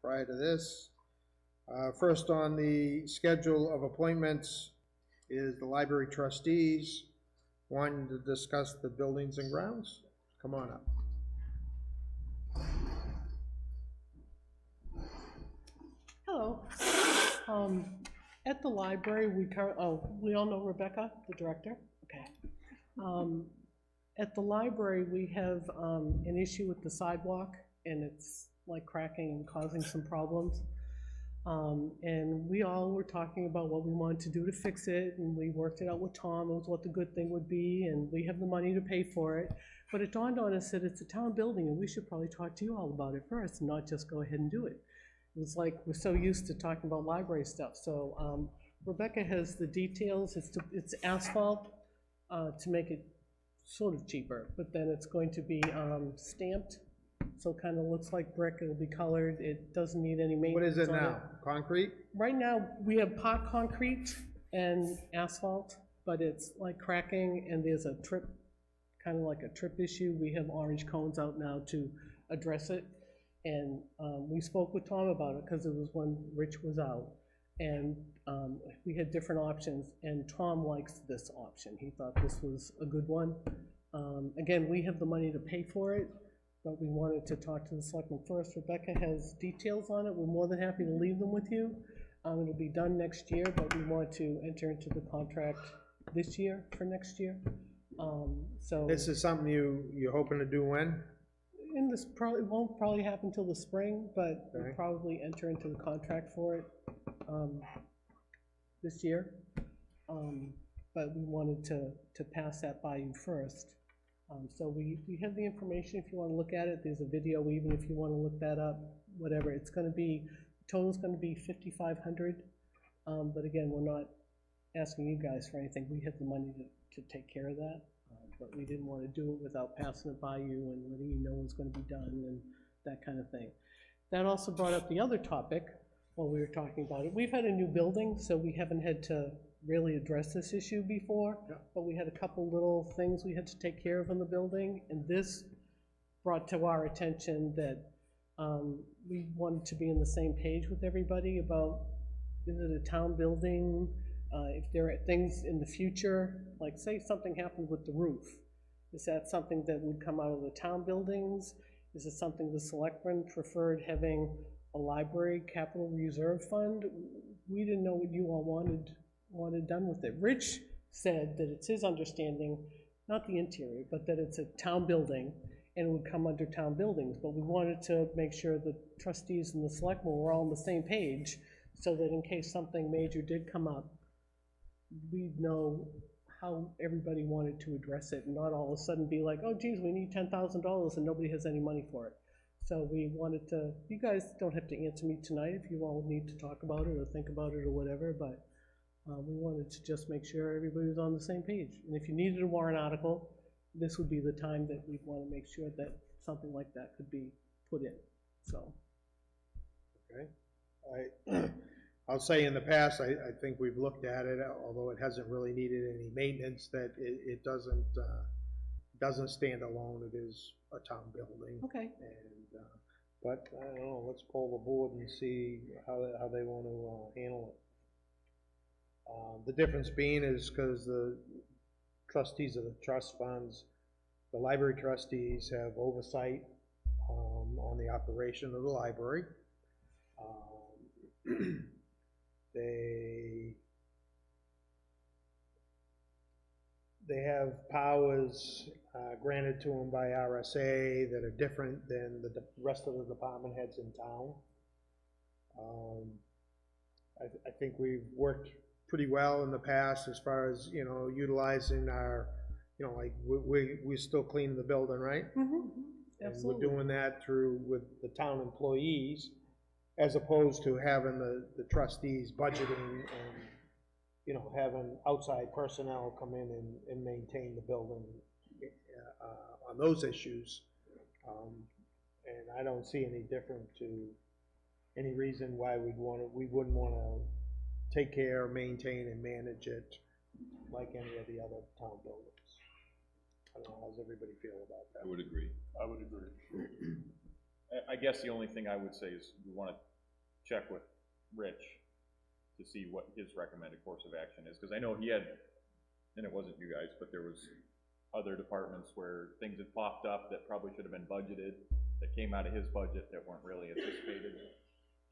prior to this. First on the schedule of appointments is the library trustees wanting to discuss the buildings and grounds. Come on up. Hello. At the library, we all know Rebecca, the director? Okay. At the library, we have an issue with the sidewalk, and it's like cracking and causing some problems. And we all were talking about what we wanted to do to fix it, and we worked it out with Tom, it was what the good thing would be, and we have the money to pay for it. But it dawned on us that it's a town building, and we should probably talk to you all about it first, and not just go ahead and do it. It was like, we're so used to talking about library stuff. So Rebecca has the details. It's asphalt to make it sort of cheaper, but then it's going to be stamped, so it kind of looks like brick. It'll be colored. It doesn't need any maintenance. What is it now? Concrete? Right now, we have pot concrete and asphalt, but it's like cracking, and there's a trip, kind of like a trip issue. We have orange cones out now to address it. And we spoke with Tom about it because it was when Rich was out. And we had different options, and Tom likes this option. He thought this was a good one. Again, we have the money to pay for it, but we wanted to talk to the selectmen first. Rebecca has details on it. We're more than happy to leave them with you. It'll be done next year, but we want to enter into the contract this year for next year. So this is something you're hoping to do when? And this won't probably happen till the spring, but okay. We'll probably enter into the contract for it this year. But we wanted to pass that by you first. So we have the information if you want to look at it. There's a video even if you want to look that up, whatever. It's going to be, total's going to be $5,500. But again, we're not asking you guys for anything. We have the money to take care of that. But we didn't want to do it without passing it by you and letting you know what's going to be done and that kind of thing. That also brought up the other topic while we were talking about it. We've had a new building, so we haven't had to really address this issue before, yeah. But we had a couple little things we had to take care of in the building, and this brought to our attention that we wanted to be on the same page with everybody about, is it a town building? If there are things in the future, like say something happened with the roof, is that something that would come out of the town buildings? Is it something the selectmen preferred having a library capital reserve fund? We didn't know what you all wanted done with it. Rich said that it's his understanding, not the interior, but that it's a town building and it would come under town buildings. But we wanted to make sure the trustees and the selectmen were all on the same page so that in case something major did come up, we'd know how everybody wanted to address it and not all of a sudden be like, oh geez, we need $10,000 and nobody has any money for it. So we wanted to, you guys don't have to answer me tonight if you all need to talk about it or think about it or whatever, but we wanted to just make sure everybody was on the same page. And if you needed a warrant article, this would be the time that we'd want to make sure that something like that could be put in, so. Okay. I'll say in the past, I think we've looked at it, although it hasn't really needed any maintenance, that it doesn't stand alone. It is a town building. Okay. And but I don't know. Let's poll the board and see how they want to handle it. The difference being is because the trustees of the trust funds, the library trustees have oversight on the operation of the library. They have powers granted to them by RSA that are different than the rest of the department heads in town. I think we've worked pretty well in the past as far as, you know, utilizing our, you know, like we're still cleaning the building, right? Mm-hmm. And Absolutely. we're doing that with the town employees, as opposed to having the trustees budgeting and, you know, having outside personnel come in and maintain the building on those issues. And I don't see any different to any reason why we wouldn't want to take care, maintain, and manage it like any of the other town buildings. I don't know, how's everybody feel about that? I would agree. I would agree. I guess the only thing I would say is we wanna check with Rich to see what his recommended course of action is, because I know he had, and it wasn't you guys, but there was other departments where things had popped up that probably should have been budgeted, that came out of his budget that weren't really anticipated.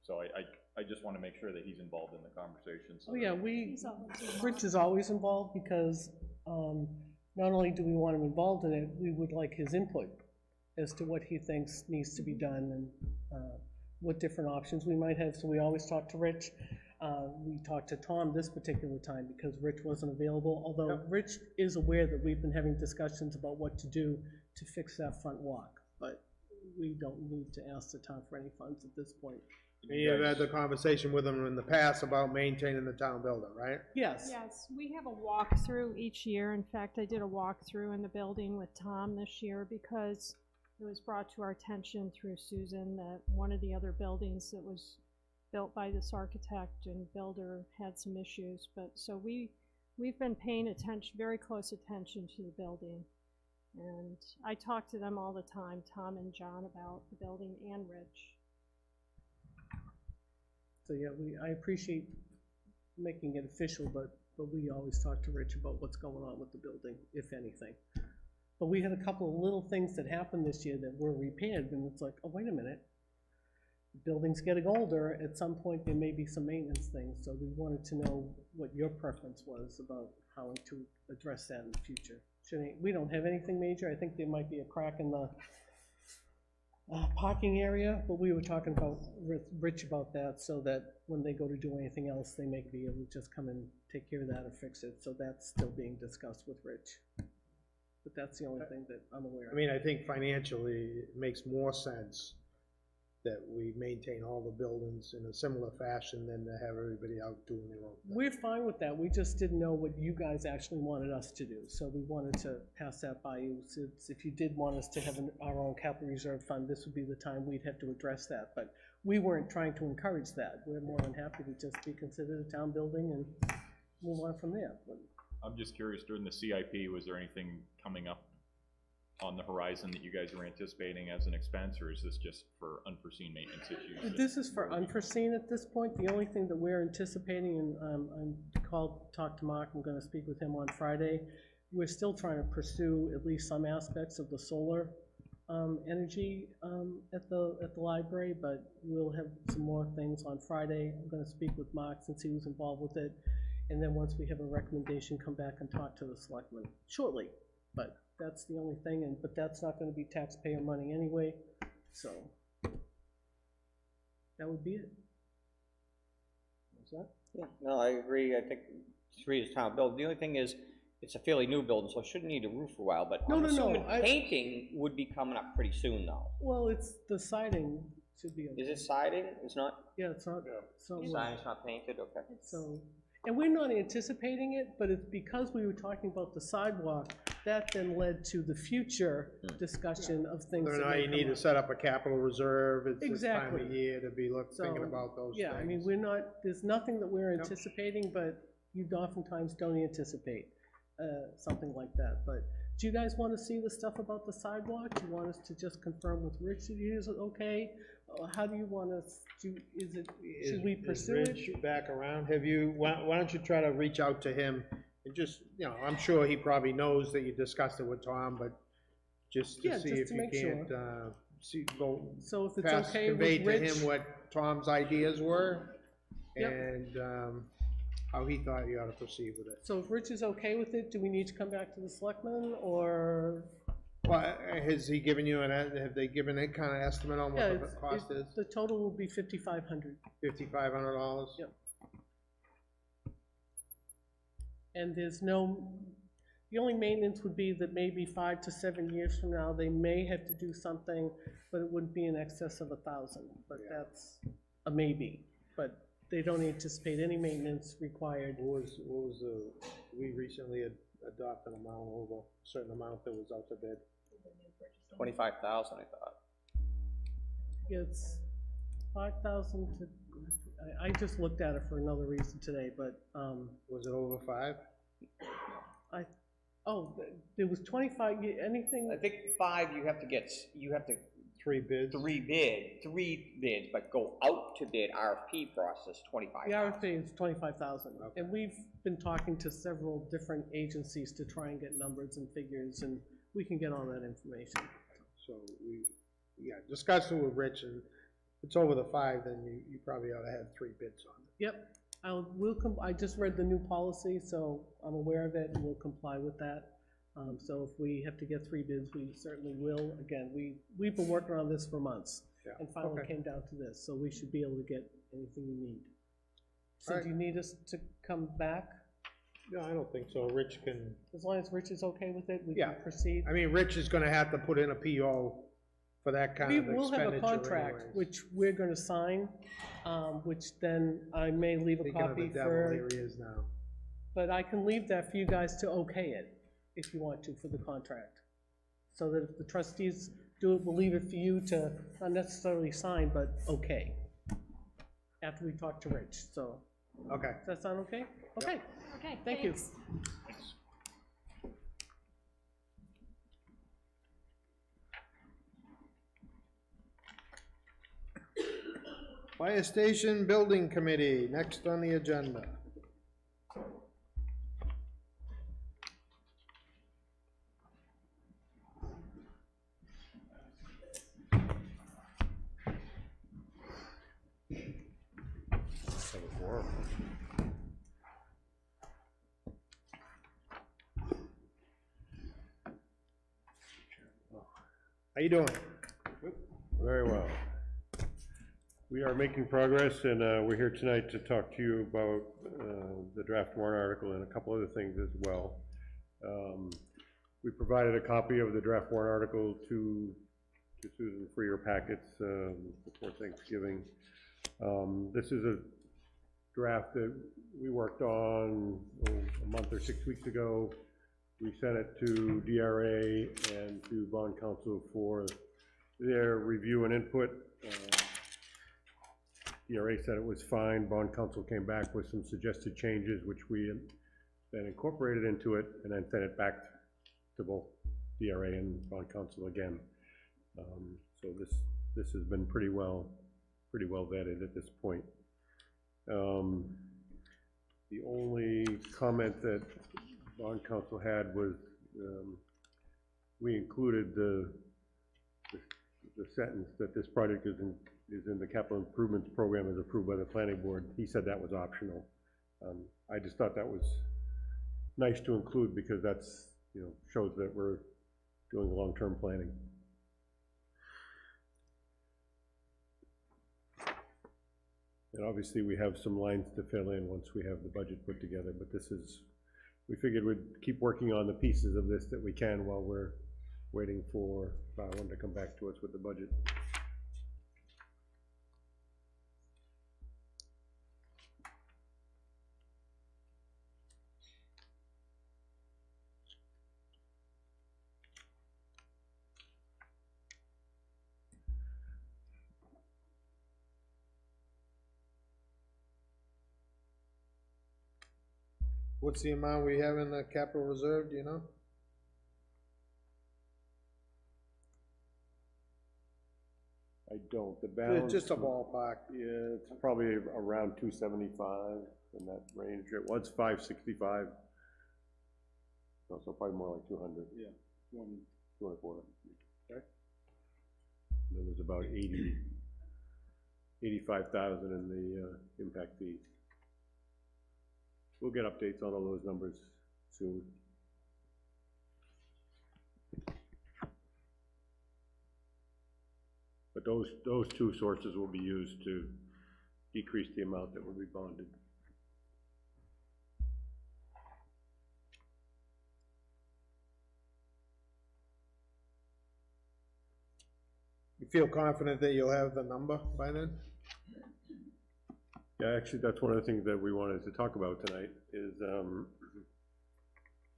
So I just wanna make sure that he's involved in the conversation. So Oh, yeah, Rich is always involved because, not only do we want him involved in it, we would like his input as to what he thinks needs to be done and, what different options we might have, so we always talk to Rich. We talked to Tom this particular time because Rich wasn't available, although Rich is aware that we've been having discussions about what to do to fix that front walk, but we don't need to ask the town for any funds at this point. You've had the conversation with them in the past about maintaining the town building, right? Yes. Yes, we have a walkthrough each year. In fact, I did a walkthrough in the building with Tom this year because it was brought to our attention through Susan that one of the other buildings that was built by this architect and builder had some issues. But so we've been paying attention, very close attention to the building. And I talk to them all the time, Tom and John, about the building, and Rich. So, yeah, I appreciate making it official, but we always talk to Rich about what's going on with the building, if anything. But we had a couple of little things that happened this year that were repaired, and it's like, oh, wait a minute. The building's getting older, at some point there may be some maintenance things, so we wanted to know what your preference was about how to address that in the future. We don't have anything major. I think there might be a crack in the parking area, but we were talking about with Rich about that, so that when they go to do anything else, they may be able to just come and take care of that or fix it, so that's still being discussed with Rich. But that's the only thing that I'm aware of. I mean, I think financially, it makes more sense that we maintain all the buildings in a similar fashion than to have everybody out doing their own thing. We're fine with that, we just didn't know what you guys actually wanted us to do, so we wanted to pass that by you. Since if you did want us to have our own capital reserve fund, this would be the time we'd have to address that, but we weren't trying to encourage that. We're more than happy to just be considered a town building and move on from there. But I'm just curious, during the CIP, was there anything coming up on the horizon that you guys were anticipating as an expense, or is this just for unforeseen maintenance issues? this is for unforeseen at this point. The only thing that we're anticipating, and talked to Mark, I'm gonna speak with him on Friday. We're still trying to pursue at least some aspects of the solar energy at the library, but we'll have some more things on Friday. I'm gonna speak with Mark since he was involved with it, and then once we have a recommendation, come back and talk to the selectmen shortly. But that's the only thing, but that's not gonna be taxpayer money anyway, so that would be it. What's that? Yeah, no, I agree. I think 3 is town build. The only thing is, it's a fairly new building, so it shouldn't need a roof for a while, but I'm assuming painting would be coming up pretty soon, though. Well, it's the siding should be okay. Is it siding? It's not, Yeah, it's not, so, siding's not painted, okay. so, and we're not anticipating it, but it's because we were talking about the sidewalk, that then led to the future discussion of things Whether that or not may you need come to up. set up a capital reserve, it's this time Exactly. of year to be thinking So, about those things. Yeah, I mean, there's nothing that we're anticipating, but you oftentimes don't anticipate something like that. But do you guys want to see the stuff about the sidewalk? Do you want us to just confirm with Rich that he is okay? How do you want us to, should we pursue Is it? Rich back around? Why don't you try to reach out to him and just, I'm sure he probably knows that you discussed it with Tom, but just to Yeah, see just if to you make can't, So if it's pass, okay convey with to Rich, him what Tom's ideas were, Yep. and, how he thought you ought to proceed with it. so if Rich is okay with it, do we need to come back to the selectmen, or? Well, has he given you have they given any kind of estimate on Yeah, what the cost is? the total will be $5,500. $5,500? Yep. And there's no, the only maintenance would be that maybe 5 to 7 years from now, they may have to do something, but it wouldn't be in excess of $1,000, but that's a maybe. But they don't anticipate any maintenance required. What was we recently adopted an amount over, a certain amount that was out to bid? 25,000, I thought. It's 5,000 to, I just looked at it for another reason today, but, Was it over 5? there was 25, anything, I think 5, you have to 3 bids? three bids, but go out to bid RFP process, The 25,000. RFP is 25,000, Okay. and we've been talking to several different agencies to try and get numbers and figures, and we can get all that information. So yeah, discuss it with Rich, and if it's over the 5, then you probably ought to have 3 bids on it. Yep, I just read the new policy, so I'm aware of it, and we'll comply with that. So if we have to get 3 bids, we certainly will. Again, we've been working on this for months, Yeah, and finally okay. came down to this, so we should be able to get anything we need. So Alright. do you need us to come back? No, I don't think so. Rich can, As long as Rich is okay with it, we Yeah. can proceed. I mean, Rich is gonna have to put in a PO for that kind We of will expenditure have a contract, anyways. which we're gonna sign, which then I may leave a Speaking of copy the devil, for, here he is now. but I can leave that for you guys to okay it, if you want to, for the contract. So that if the trustees do it, we'll leave it for you to, not necessarily sign, but okay. After we talk to Rich, so, Okay. does that sound okay? Okay, Okay, thank you. thanks. Fire Station Building Committee, next on the agenda. How you doing? Very well. We are making progress, and we're here tonight to talk to you about the draft warrant article and a couple other things as well. We provided a copy of the draft warrant article to Susan for your packets before Thanksgiving. This is a draft that we worked on a month or 6 weeks ago. We sent it to DRA and to bond counsel for their review and input. DRA said it was fine. Bond counsel came back with some suggested changes, which we then incorporated into it and then sent it back to both DRA and bond counsel again. So this has been pretty well vetted at this point. The only comment that bond counsel had was we included the sentence that this project is in the capital improvements program as approved by the planning board. He said that was optional. I just thought that was nice to include because that's, shows that we're doing long-term planning. And obviously we have some lines to fill in once we have the budget put together, but we figured we'd keep working on the pieces of this that we can while we're waiting for Bowen to come back to us with the budget. What's the amount we have in the capital reserve, do you know? I don't, the balance. Just a ballpark. Yeah, it's probably around 275 in that range. It was 565. So probably more like 200. Yeah. 204. Okay. Then there's about 85,000 in the impact fees. We'll get updates on all those numbers soon. But those two sources will be used to decrease the amount that will be bonded. You feel confident that you'll have the number by then? Yeah, actually, that's one of the things that we wanted to talk about tonight, is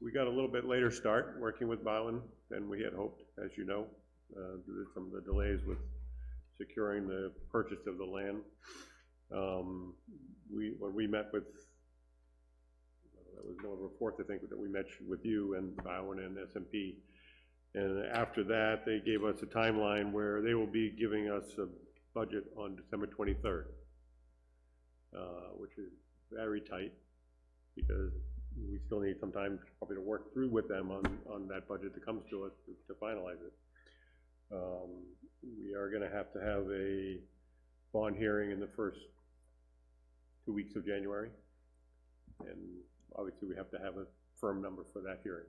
we got a little bit later start working with Bowen than we had hoped, as you know. Due to some of the delays with securing the purchase of the land. When we met with, that was November 4th, I think, that we met with you and Bowen and SMP, And after that, they gave us a timeline where they will be giving us a budget on December 23rd, which is very tight, because we still need some time probably to work through with them on that budget that comes to us to finalize it. We are gonna have to have a bond hearing in the first 2 weeks of January, and obviously we have to have a firm number for that hearing.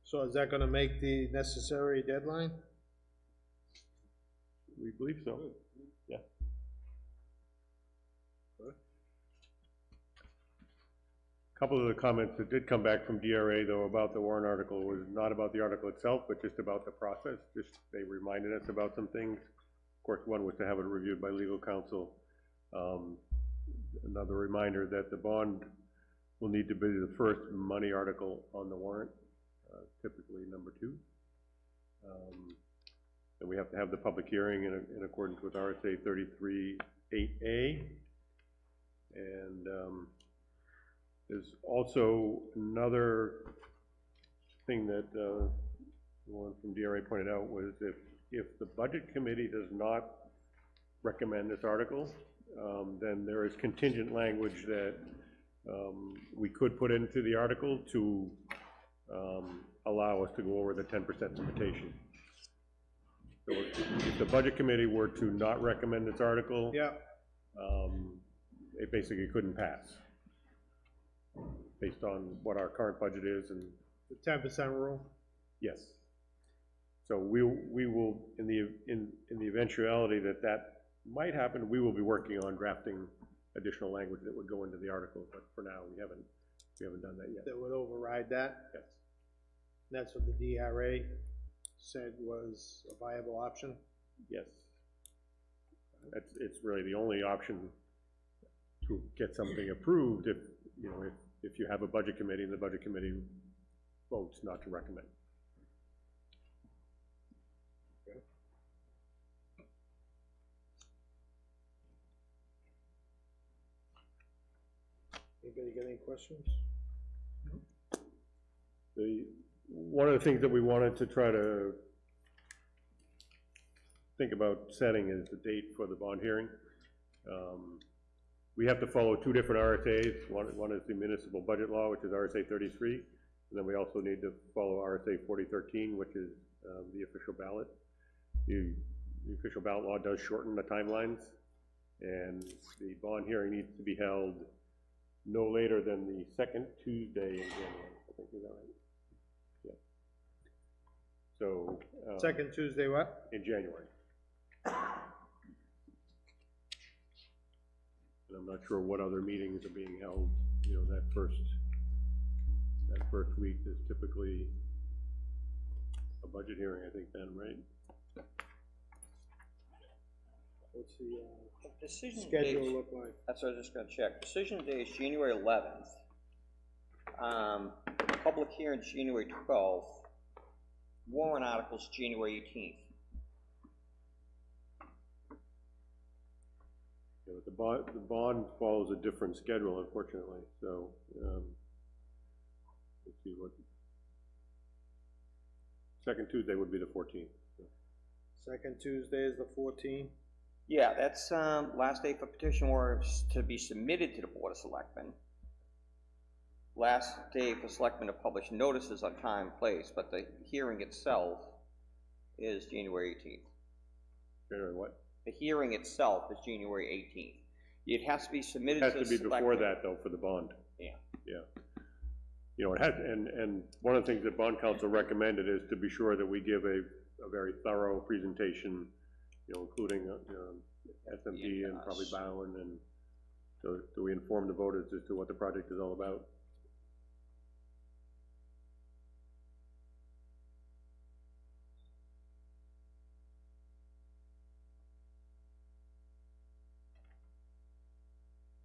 So is that gonna make the necessary deadline? We believe so, yeah. A couple of the comments that did come back from DRA, though, about the warrant article was not about the article itself, but just about the process. Just, they reminded us about some things. Of course, one was to have it reviewed by legal counsel. Another reminder that the bond will need to be the first money article on the warrant, typically number 2. And we have to have the public hearing in accordance with RSA 33(8)A. And there's also another thing that one from DRA pointed out was if the budget committee does not recommend this article, then there is contingent language that we could put into the article to allow us to go over the 10% limitation. So if the budget committee were to not recommend this article, Yeah. It basically couldn't pass, based on what our current budget is, and The 10% rule? yes. So we will, in the eventuality that might happen, we will be working on drafting additional language that would go into the article, but for now, we haven't done that yet. That would override that? Yes. That's what the DRA said was a viable option? Yes. It's really the only option to get something approved if, you know, if you have a budget committee and the budget committee votes not to recommend. Okay. Anybody got any questions? One of the things that we wanted to try to think about setting is the date for the bond hearing. We have to follow 2 different RSAs. One is the municipal budget law, which is RSA 33, and then we also need to follow RSA 4013, which is the official ballot. The official ballot law does shorten the timelines, and the bond hearing needs to be held no later than the second Tuesday in January. I think, is that right? Yeah. So. Second Tuesday what? In January. And I'm not sure what other meetings are being held, you know, that first week is typically a budget hearing, I think, then, right? What's the Decision schedule days, look like? that's what I was just gonna check. Decision day is January 11th. Public hearing is January 12th. Warrant articles January 18th. Yeah, but the bond follows a different schedule, unfortunately, so, let's see what, second Tuesday would be the 14th. Second Tuesday is the 14th? Yeah, that's, last day for petition warrants to be submitted to the Board of Selectmen. Last day for Selectmen to publish notices on time and place, but the hearing itself is January 18th. January what? The hearing itself is January 18th. It has to be submitted It to has the to be Selectmen. before that, though, for the bond. Yeah. Yeah. You know, it has, and one of the things that bond counsel recommended is to be sure that we give a very thorough presentation, you know, including, SMB and probably Bowen, and so do we inform the voters as to what the project is all about?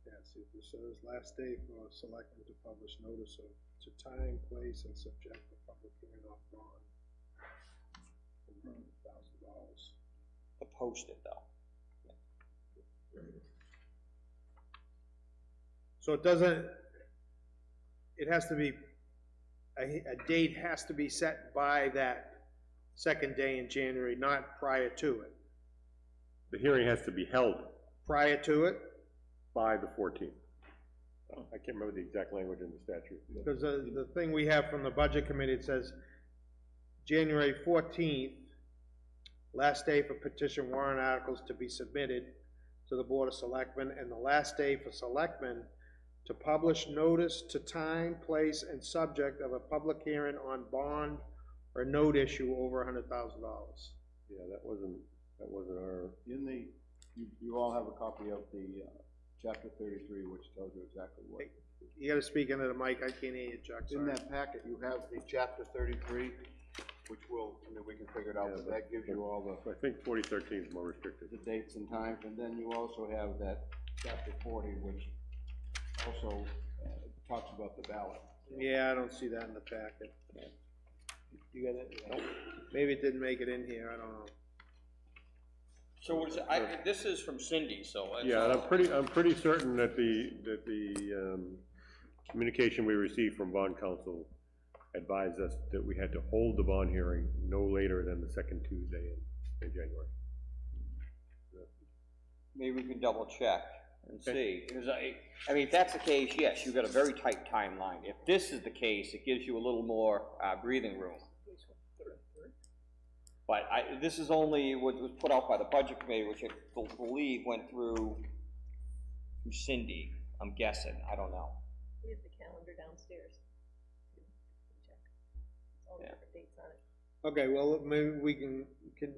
Yeah, see, this says last day for selectmen to publish notice of, to time, place, and subject the public hearing on bond. $1,000. To post it, though. So it doesn't, it has to be a date has to be set by that second day in January, not prior to it. The hearing has to be held Prior to it, by the 14th. I can't remember the exact language in the statute. because the thing we have from the budget committee, it says January 14th, last day for petition warrant articles to be submitted to the Board of Selectmen, and the last day for Selectmen to publish notice to time, place, and subject of a public hearing on bond or note issue over $100,000. Yeah, that wasn't our, In the, you all have a copy of the, chapter 33, which tells you exactly what. You gotta speak into the mic, I can't hear you, Chuck, In sorry. that packet, you have the chapter 33, which will, I mean, we can figure it out, but that gives you all I think 4013 is more restricted. the dates and times, and then you also have that chapter 40, which also talks about the ballot. Yeah, I don't see that in the packet. You got it? Nope. Maybe it didn't make it in here, I don't know. So what is it, this is from Cindy, so. Yeah, and I'm pretty certain that the communication we received from bond counsel advised us that we had to hold the bond hearing no later than the second Tuesday in January. Maybe we can double check and see, because I mean, if that's the case, yes, you've got a very tight timeline. If this is the case, it gives you a little more, breathing room. But this is only what was put out by the budget committee, which I believe went through Cindy, I'm guessing, I don't know. We have the calendar downstairs. Check. All the Yeah. different dates on it. Okay, well, maybe we can,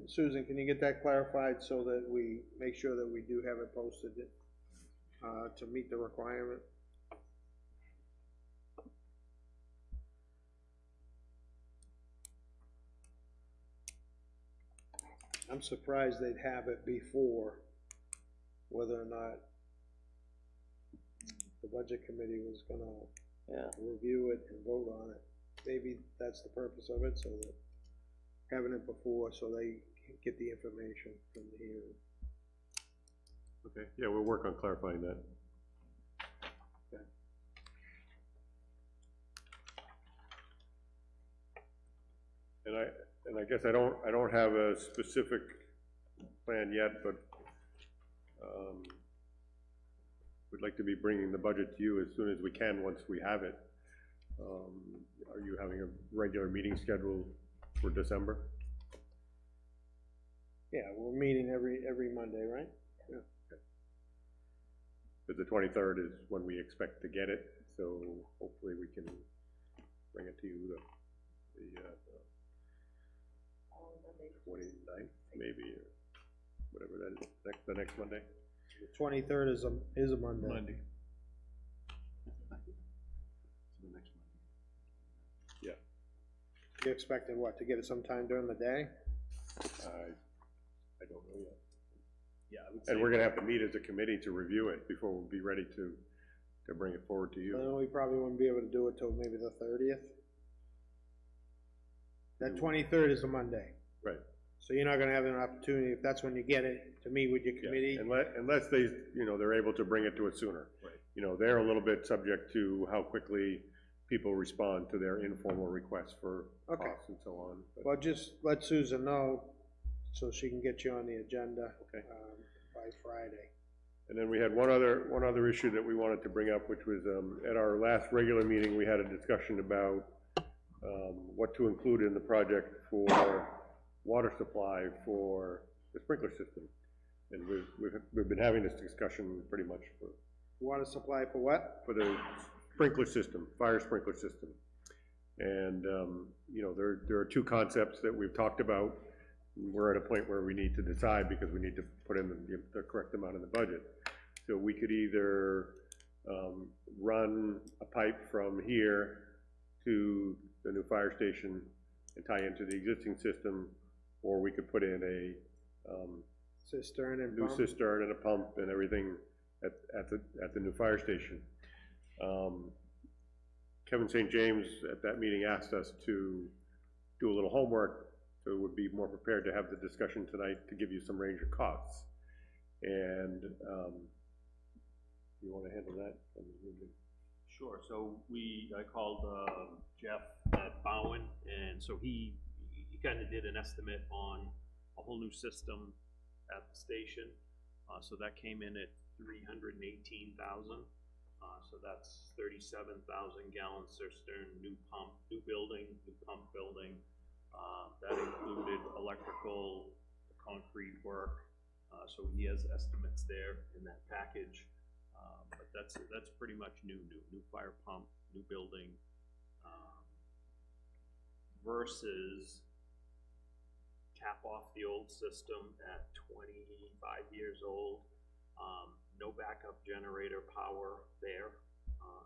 Susan, can you get that clarified so that we make sure that we do have it posted, to meet the requirement? I'm surprised they'd have it before, whether or not the budget committee was gonna review it and vote on it. Maybe that's the purpose of it, so that having it before, so they can get the information from the hearing. Okay, yeah, we'll work on clarifying that. Okay. And I guess I don't have a specific plan yet, but, we'd like to be bringing the budget to you as soon as we can, once we have it. Are you having a regular meeting scheduled for December? Yeah, we're meeting every Monday, right? Yeah. But the 23rd is when we expect to get it, so hopefully we can bring it to you the 29th, maybe, or whatever that is, the next Monday. The 23rd is a Monday. Monday. So the next Monday. Yeah. You expected what, to get it sometime during the day? I don't know yet. Yeah, I would say. And we're gonna have to meet as a committee to review it before we'll be ready to bring it forward to you. Then we probably wouldn't be able to do it till maybe the 30th. That 23rd is a Monday. Right. So you're not gonna have an opportunity, if that's when you get it, to meet with your committee? Unless they, they're able to bring it to us sooner. Right. They're a little bit subject to how quickly people respond to their informal requests for Okay. costs and so on. But- Well, just let Susan know, so she can get you on the agenda, Okay. By Friday. And then we had one other issue that we wanted to bring up, which was, at our last regular meeting, we had a discussion about, what to include in the project for water supply for the sprinkler system. And we've been having this discussion pretty much Water supply for what? for the sprinkler system, fire sprinkler system. And, there are two concepts that we've talked about. We're at a point where we need to decide, because we need to put in the correct amount in the budget. So we could either, run a pipe from here to the new fire station and tie into the existing system, or we could put in a, Cistern and new pump? cistern and a pump and everything at the new fire station. Kevin St. James at that meeting asked us to do a little homework, so would be more prepared to have the discussion tonight to give you some range of costs. And, you wanna handle that? Sure, so I called, Jeff at Bowen, and so he kinda did an estimate on a whole new system at the station. So that came in at $318,000. So that's 37,000 gallon cistern, new pump, new building, new pump building. That included electrical, concrete work. So he has estimates there in that package. But that's pretty much new fire pump, new building, versus cap off the old system at 25 years old. No backup generator power there,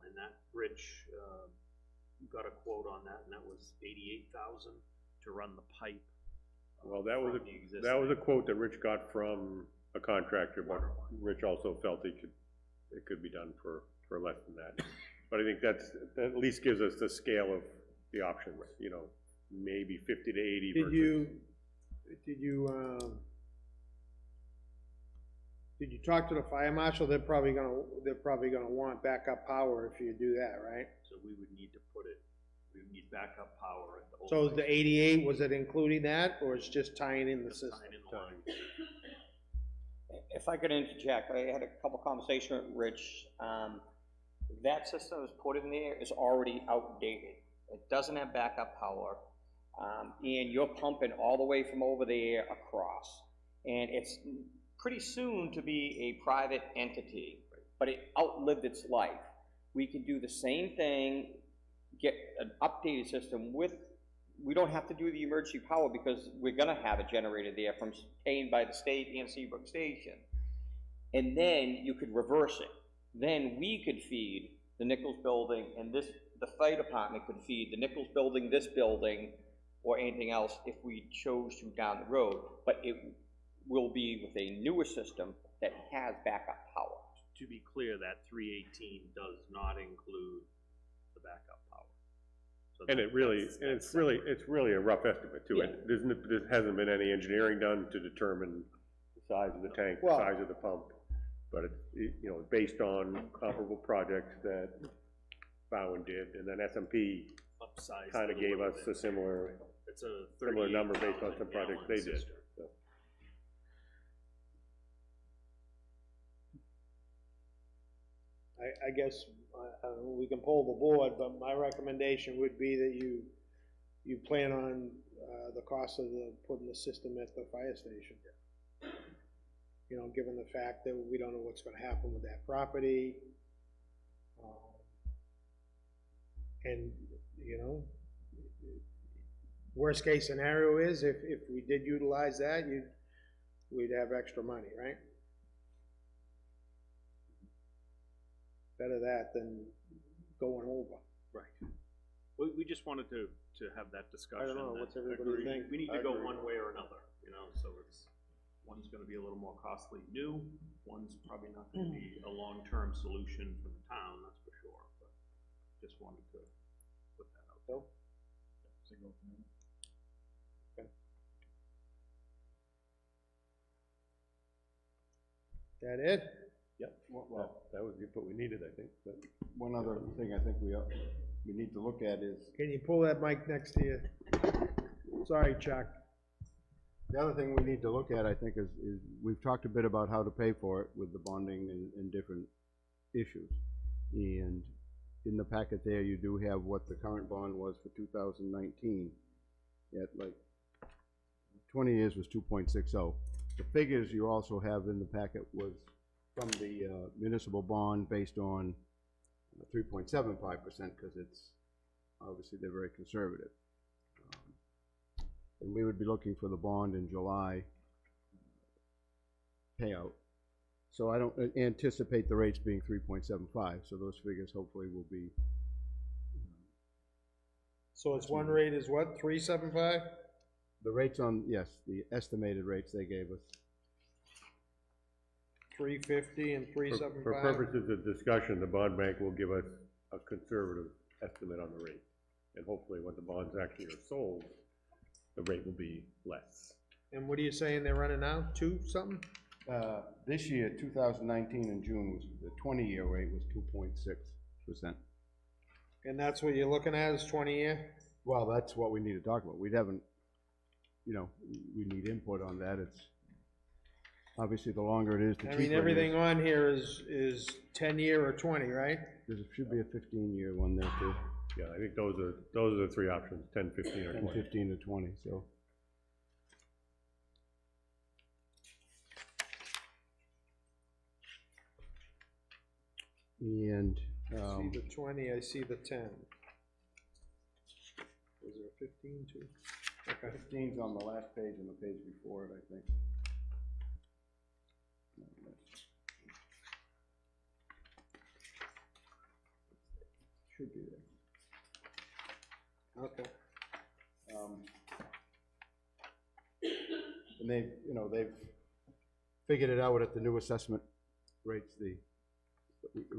and that, Rich, got a quote on that, and that was 88,000 to run the pipe. Well, that was a quote that Rich got from a contractor, but Rich also felt it could be done for less than that. But I think that at least gives us the scale of the options, you know, maybe 50 to 80 versus. Did you talk to the fire marshal? They're probably gonna want backup power if you do that, right? So we would need backup power at the old. So the 88, was it including that, or it's just tying in the system? Tying in the line. If I could interject, I had a couple conversations with Rich. That system that's put in there is already outdated. It doesn't have backup power, and you're pumping all the way from over there across. And it's pretty soon to be a private entity, but it outlived its life. We could do the same thing, get an updated system with, we don't have to do the emergency power because we're gonna have a generator there from paid by the state and Seabrook Station. And then you could reverse it. Then we could feed the Nichols building, and the fire department could feed the Nichols building, this building, or anything else if we chose to down the road. But it will be with a newer system that has backup power. To be clear, that 318 does not include the backup power. So And it's really a rough estimate too. There hasn't been any engineering done to determine the size of the tank, the size of the pump. But you know, based on comparable projects that Bowen did, and then SMP kind of gave us a similar number based on some projects they did. So. I guess we can poll the board, but my recommendation would be that you plan on the cost of putting the system at the fire station. You know, given the fact that we don't know what's gonna happen with that property. And, you know, worst case scenario is if we did utilize that, we'd have extra money, right? Better that than going over. Right. We just wanted to have that discussion. I don't know, what's everybody think? We need to go one way or another, you know, so one's gonna be a little more costly new, one's probably not gonna be a long-term solution for the town, that's for sure, but just wanted to put that out there. Okay. That it? Yep, well, that was what we needed, I think, but. One other thing I think we need to look at is, Can you pull that mic next to you? Sorry, Chuck. the other thing we need to look at, I think, is we've talked a bit about how to pay for it with the bonding and different issues. And in the packet there, you do have what the current bond was for 2019 at like 20 years was 2.60. The figures you also have in the packet was from the municipal bond based on 3.75% because it's, obviously they're very conservative. And we would be looking for the bond in July payout. So I don't anticipate the rates being 3.75, so those figures hopefully will be. So it's one rate is what, 3.75? The rates on, yes, the estimated rates they gave us. 3.50 and 3.75? For purposes of discussion, the bond bank will give us a conservative estimate on the rate. And hopefully when the bonds actually are sold, the rate will be less. And what are you saying they're running now, 2 something? This year, 2019 in June, was the 20-year rate was 2.6%. And that's what you're looking at, is 20-year? Well, that's what we need to talk about. We haven't, you know, we need input on that. It's, obviously, the longer it is, the cheaper I it mean, is. everything on here is 10-year or 20, right? There should be a 15-year one there too, Yeah, I think those are the three options, 10, 15, or 10, 20. 15 to 20, so. And, I see the 20, I see the 10. Was there a 15 too? Okay. 15's on the last page and the page before it, I think. Should be there. Okay. And they've, you know, they've figured it out at the new assessment rates.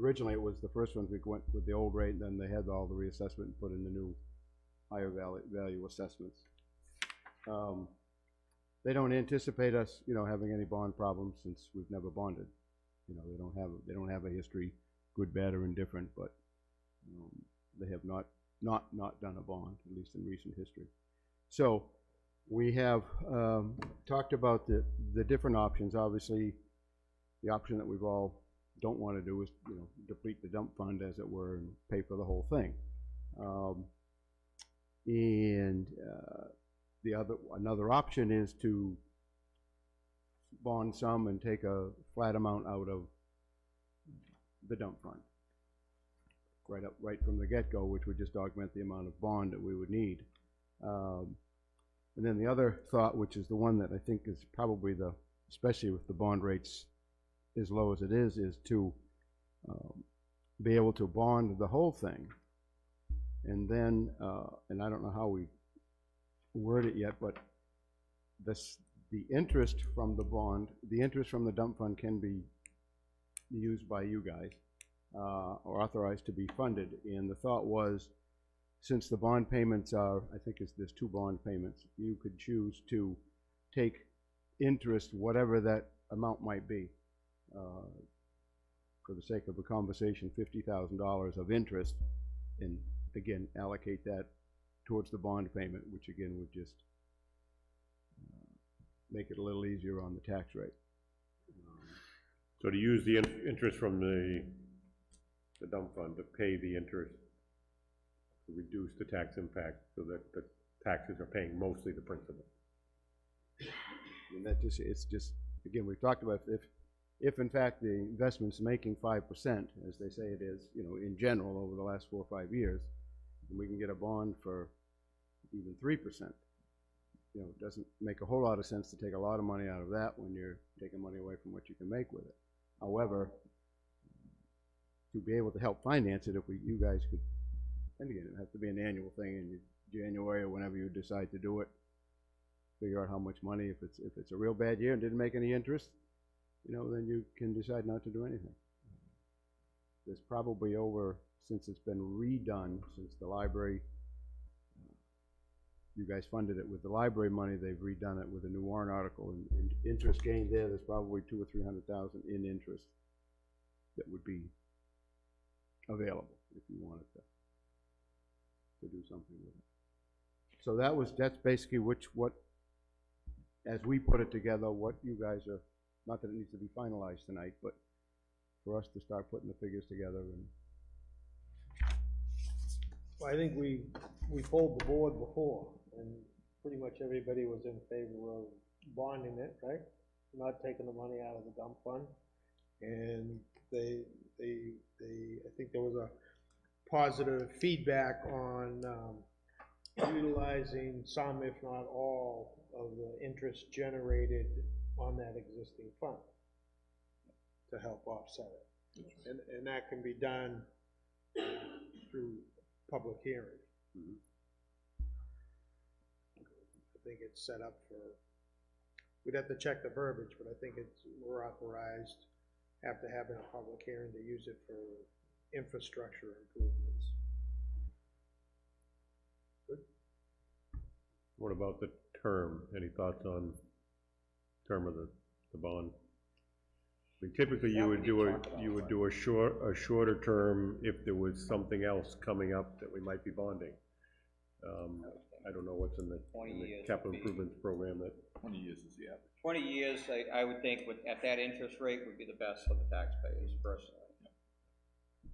Originally, it was the first ones we went with the old rate, and then they had all the reassessment and put in the new higher value assessments. They don't anticipate us, you know, having any bond problems since we've never bonded. You know, they don't have a history, good, bad, or indifferent, but they have not done a bond, at least in recent history. So we have talked about the different options. Obviously, the option that we've all don't want to do is, you know, deplete the dump fund, as it were, and pay for the whole thing. Another option is to bond some and take a flat amount out of the dump fund, right from the get-go, which would just augment the amount of bond that we would need. And then the other thought, which is the one that I think is probably especially with the bond rates as low as it is to be able to bond the whole thing. And then, and I don't know how we word it yet, but the interest from the bond, the interest from the dump fund can be used by you guys, or authorized to be funded. And the thought was, since the bond payments are, I think there's 2 bond payments, you could choose to take interest, whatever that amount might be. For the sake of a conversation, $50,000 of interest, and again, allocate that towards the bond payment, which again would just make it a little easier on the tax rate. So to use the interest from the dump fund to pay the interest, to reduce the tax impact so that the taxes are paying mostly the principal. And that it's just, again, we've talked about if in fact the investment's making 5%, as they say it is, you know, in general over the last 4 or 5 years, and we can get a bond for even 3%, you know, it doesn't make a whole lot of sense to take a lot of money out of that when you're taking money away from what you can make with it. However, to be able to help finance it, if you guys could, and again, it has to be an annual thing in January or whenever you decide to do it, figure out how much money, if it's a real bad year and didn't make any interest, you know, then you can decide not to do anything. There's probably since it's been redone, since the library, you guys funded it with the library money, they've redone it with a new warrant article, and interest gained there's probably $200,000 or $300,000 in interest that would be available if you wanted to do something with it. So that's basically what, as we put it together, what you guys are, not that it needs to be finalized tonight, but for us to start putting the figures together. And Well, I think we polled the board before, and pretty much everybody was in favor of bonding it, right? Not taking the money out of the dump fund. And I think there was a positive feedback on utilizing some, if not all, of the interest generated on that existing fund to help offset it. And that can be done through public hearing. I think it's set up for, we'd have to check the verbiage, but I think we're authorized after having a public hearing to use it for infrastructure improvements. Good. What about the term? Any thoughts on term of the bond? mean, typically, That you would would be do talked about, you would right. do a shorter term if there was something else coming up that we might be bonding. I don't know what's in the 20 years capital would be- improvements program that, 20 years is the average. 20 years, I would think at that interest rate would be the best for the taxpayers personally.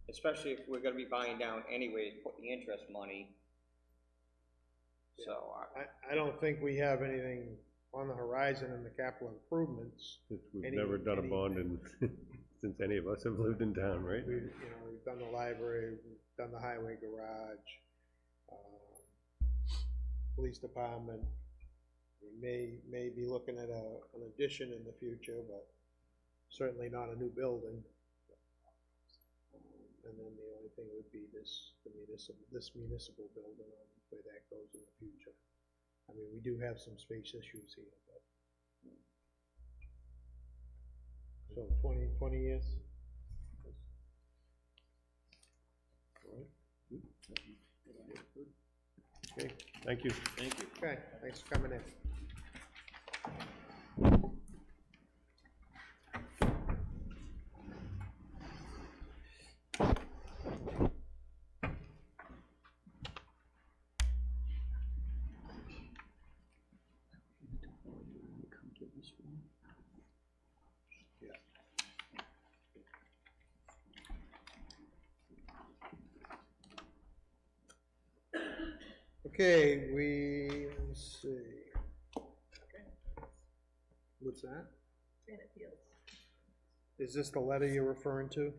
Especially if we're gonna be buying down anyway, to put the interest money. So, I don't think we have anything on the horizon in the capital improvements. since we've Any- never done a bond in, since any of us have lived in town, right? We've done the library, we've done the highway garage, police department. We may be looking at an addition in the future, but certainly not a new building. And then the only thing would be this municipal building, where that goes in the future. I mean, we do have some space issues here, but. So 20 years? All right. Okay, thank you. Thank you. Okay, thanks for coming in. Okay, let's see. What's that? Granite Fields, Is this the letter you're referring to?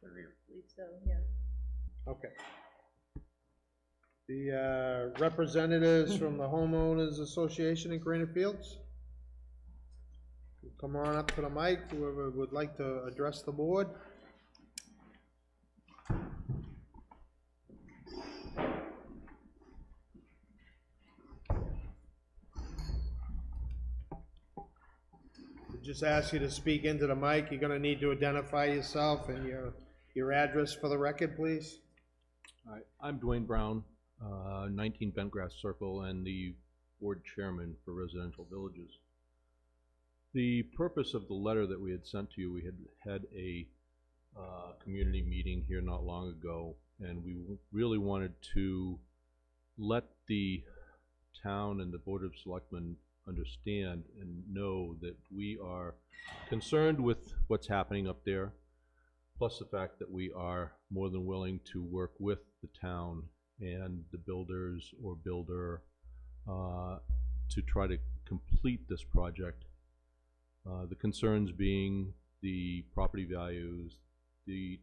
I believe so, yeah. Okay. The representatives from the homeowners association in Granite Fields? Come on up to the mic, whoever would like to address the board. Just ask you to speak into the mic. You're gonna need to identify yourself and your address for the record, please. All right, I'm Dwayne Brown, 19 Bentgrass Circle, and the board chairman for Residential Villages. The purpose of the letter that we had sent to you, we had a community meeting here not long ago, and we really wanted to let the town and the Board of Selectmen understand and know that we are concerned with what's happening up there, plus the fact that we are more than willing to work with the town and the builders or builder to try to complete this project. The concerns being the property values, the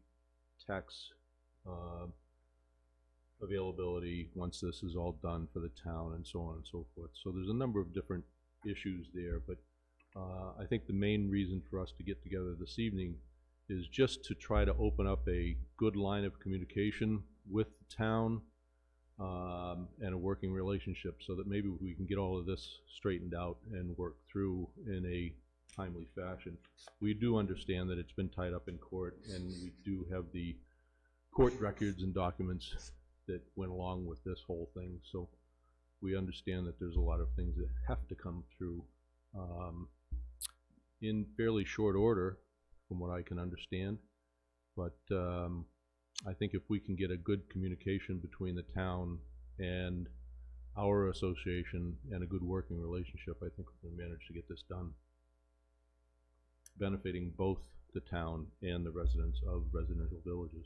tax availability once this is all done for the town, and so on and so forth. So there's a number of different issues there, but I think the main reason for us to get together this evening is just to try to open up a good line of communication with the town and a working relationship, so that maybe we can get all of this straightened out and work through in a timely fashion. We do understand that it's been tied up in court, and we do have the court records and documents that went along with this whole thing, so we understand that there's a lot of things that have to come through in fairly short order, from what I can understand. But I think if we can get a good communication between the town and our association and a good working relationship, I think we can manage to get this done, benefiting both the town and the residents of residential villages.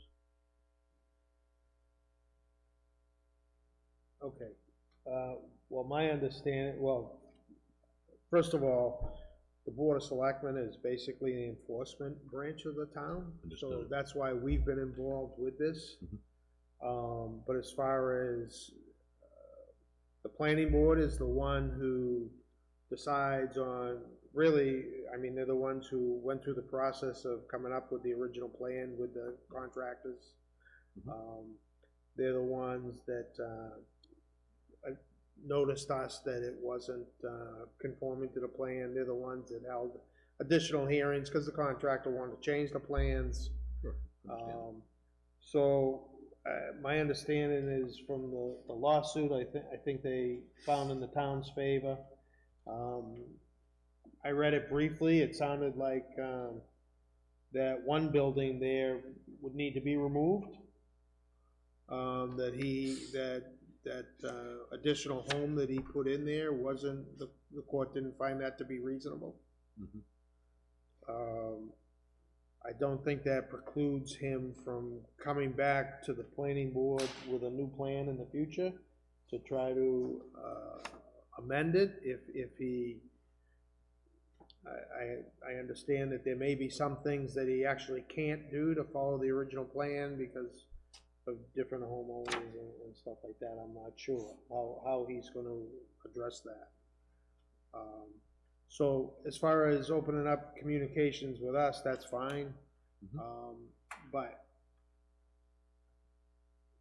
Okay, well, my understanding, first of all, the Board of Selectmen is basically the enforcement branch of the town. So Understood. that's why we've been involved with this. But as far as, the planning board is the one who decides on, really, I mean, they're the ones who went through the process of coming up with the original plan with the contractors. They're the ones that, noticed us that it wasn't conforming to the plan. They're the ones that held additional hearings because the contractor wanted to change the plans. Sure. So my understanding is from the lawsuit, I think they found in the town's favor. I read it briefly. It sounded like that one building there would need to be removed. That additional home that he put in there wasn't, the court didn't find that to be reasonable. I don't think that precludes him from coming back to the planning board with a new plan in the future to try to amend it if he, I understand that there may be some things that he actually can't do to follow the original plan because of different homeowners and stuff like that. I'm not sure how he's gonna address that. So as far as opening up communications with us, that's fine. But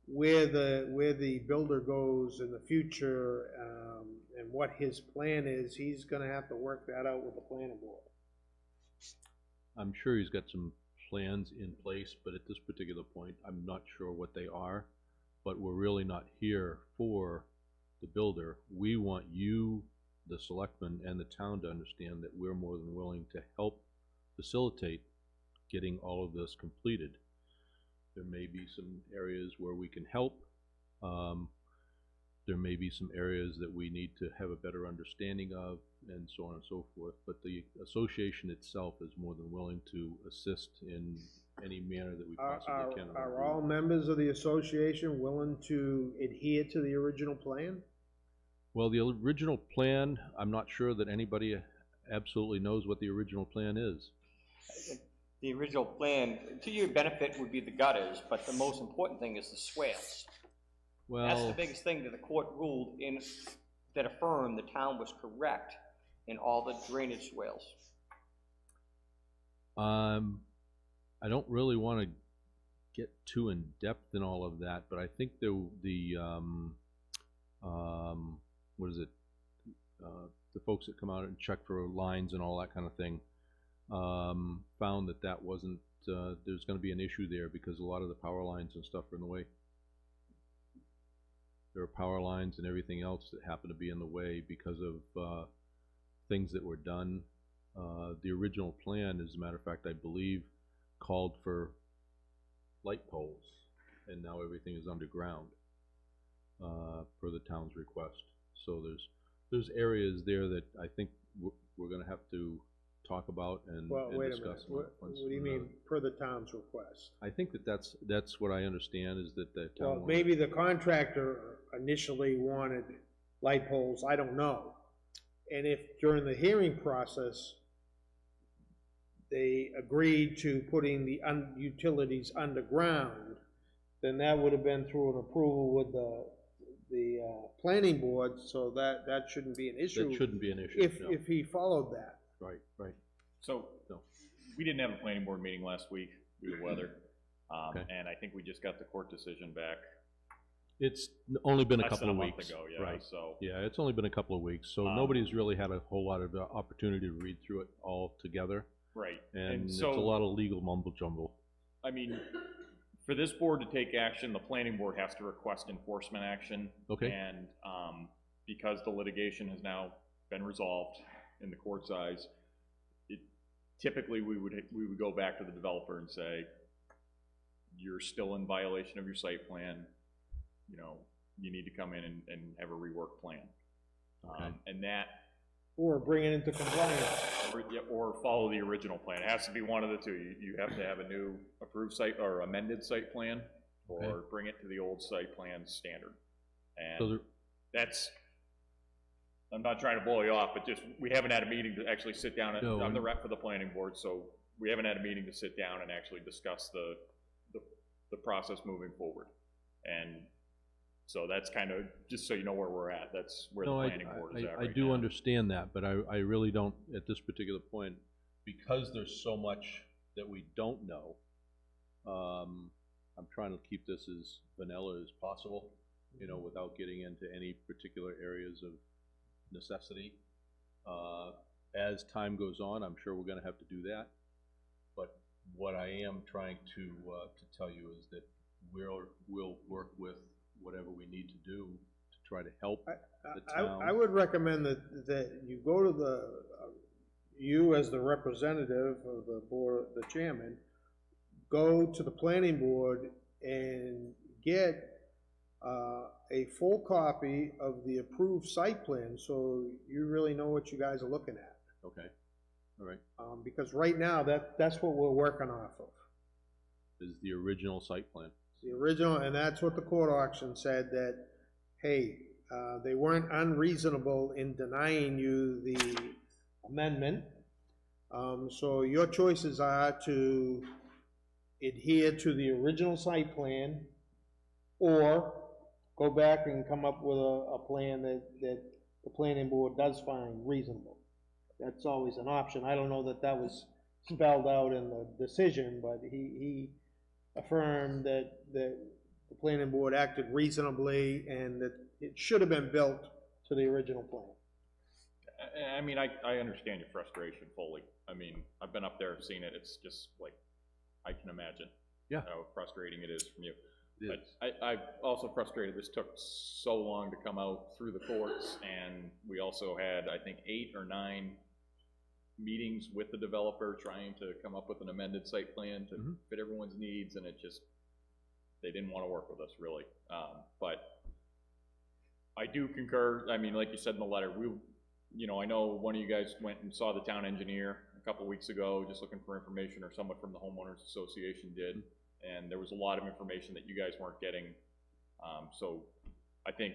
where the builder goes in the future, and what his plan is, he's gonna have to work that out with the planning board. I'm sure he's got some plans in place, but at this particular point, I'm not sure what they are. But we're really not here for the builder. We want you, the selectmen, and the town to understand that we're more than willing to help facilitate getting all of this completed. There may be some areas where we can help. There may be some areas that we need to have a better understanding of, and so on and so forth. But the association itself is more than willing to assist in any manner that we possibly can. Are all members of the association willing to adhere to the original plan? Well, the original plan, I'm not sure that anybody absolutely knows what the original plan is. The original plan, to your benefit, would be the gutters, but the most important thing is the swales. Well, That's the biggest thing that the court ruled in, that affirmed the town was correct in all the drainage swales. I don't really want to get too in depth in all of that, but I think what is it? The folks that come out and check for lines and all that kind of thing found that wasn't, there's going to be an issue there because a lot of the power lines and stuff are in the way. There are power lines and everything else that happen to be in the way because of things that were done. The original plan, as a matter of fact, I believe, called for light poles, and now everything is underground per the town's request. So there's areas there that I think we're going to have to talk about and discuss. What do you mean per the town's request? I think that's what I understand is that the town. Well, maybe the contractor initially wanted light poles, I don't know. And if during the hearing process, they agreed to putting the utilities underground, then that would have been through an approval with the planning board, so that shouldn't be an issue. That shouldn't be an issue, no. If he followed that. Right. So, we didn't have a planning board meeting last week due to weather, and I think we just got the court decision back. It's only been a couple of month weeks. ago, yeah, right. So. Yeah, it's only been a couple of weeks, so nobody's really had a whole lot of opportunity to read through it all together. Right. And so, it's a lot of legal mumble jumble. I mean, for this board to take action, the planning board has to request enforcement action. Okay. And because the litigation has now been resolved in the court's eyes, typically we would go back to the developer and say, you're still in violation of your site plan. You know, you need to come in and have a rework plan. Okay. And that. Or bring it into compliance. Or follow the original plan. It has to be one of the two. You have to have a new approved site or amended site plan, or bring it to the old site plan standard. And so that's, I'm not trying to blow you off, but just, we haven't had a meeting to actually sit down. I'm the rep for the planning board, so we haven't had a meeting to sit down and actually discuss the process moving forward. And so that's kind of, just so you know where we're at, that's where the planning board is at right I do now. understand that, but I really don't, at this particular point, because there's so much that we don't know, I'm trying to keep this as vanilla as possible, you know, without getting into any particular areas of necessity. As time goes on, I'm sure we're gonna have to do that, but what I am trying to tell you is that we'll work with whatever we need to do to try to help the town. I would recommend that you go to you as the representative of the board, the chairman, go to the planning board and get a full copy of the approved site plan, so you really know what you guys are looking at. Okay, all right. Because right now, that's what we're working off of. Is the original site plan. The original, and that's what the court auction said, that, hey, they weren't unreasonable in denying you the amendment. So your choices are to adhere to the original site plan, or go back and come up with a plan that the planning board does find reasonable. That's always an option. I don't know that that was spelled out in the decision, but he affirmed that the planning board acted reasonably and that it should have been built to the original plan. I mean, I understand your frustration fully. I mean, I've been up there, seen it, it's just like, I can imagine. Yeah. How frustrating it is from you. It is. I'm also frustrated, this took so long to come out through the courts, and we also had, I think, 8 or 9 meetings with the developer trying to come up with an amended site plan to fit everyone's needs, and it just, they didn't want to work with us, really. But I do concur, I mean, like you said in the letter, you know, I know one of you guys went and saw the town engineer a couple weeks ago, just looking for information, or someone from the homeowners association did, and there was a lot of information that you guys weren't getting. So I think,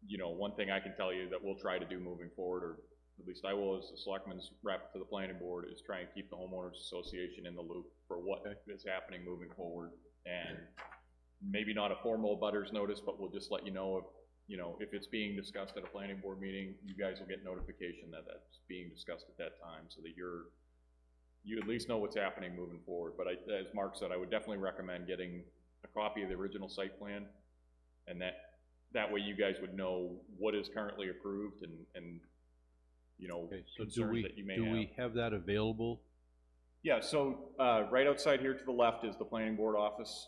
you know, one thing I can tell you that we'll try to do moving forward, or at least I will as the selectman's rep to the planning board, is try and keep the homeowners association in the loop for what is happening moving forward. And maybe not a formal butters notice, but we'll just let you know if it's being discussed at a planning board meeting, you guys will get notification that that's being discussed at that time, so that you at least know what's happening moving forward. But as Mark said, I would definitely recommend getting a copy of the original site plan, and that way you guys would know what is currently approved and you know, okay, so concerns that you may have. Do we have that available? Yeah, so right outside here to the left is the planning board office,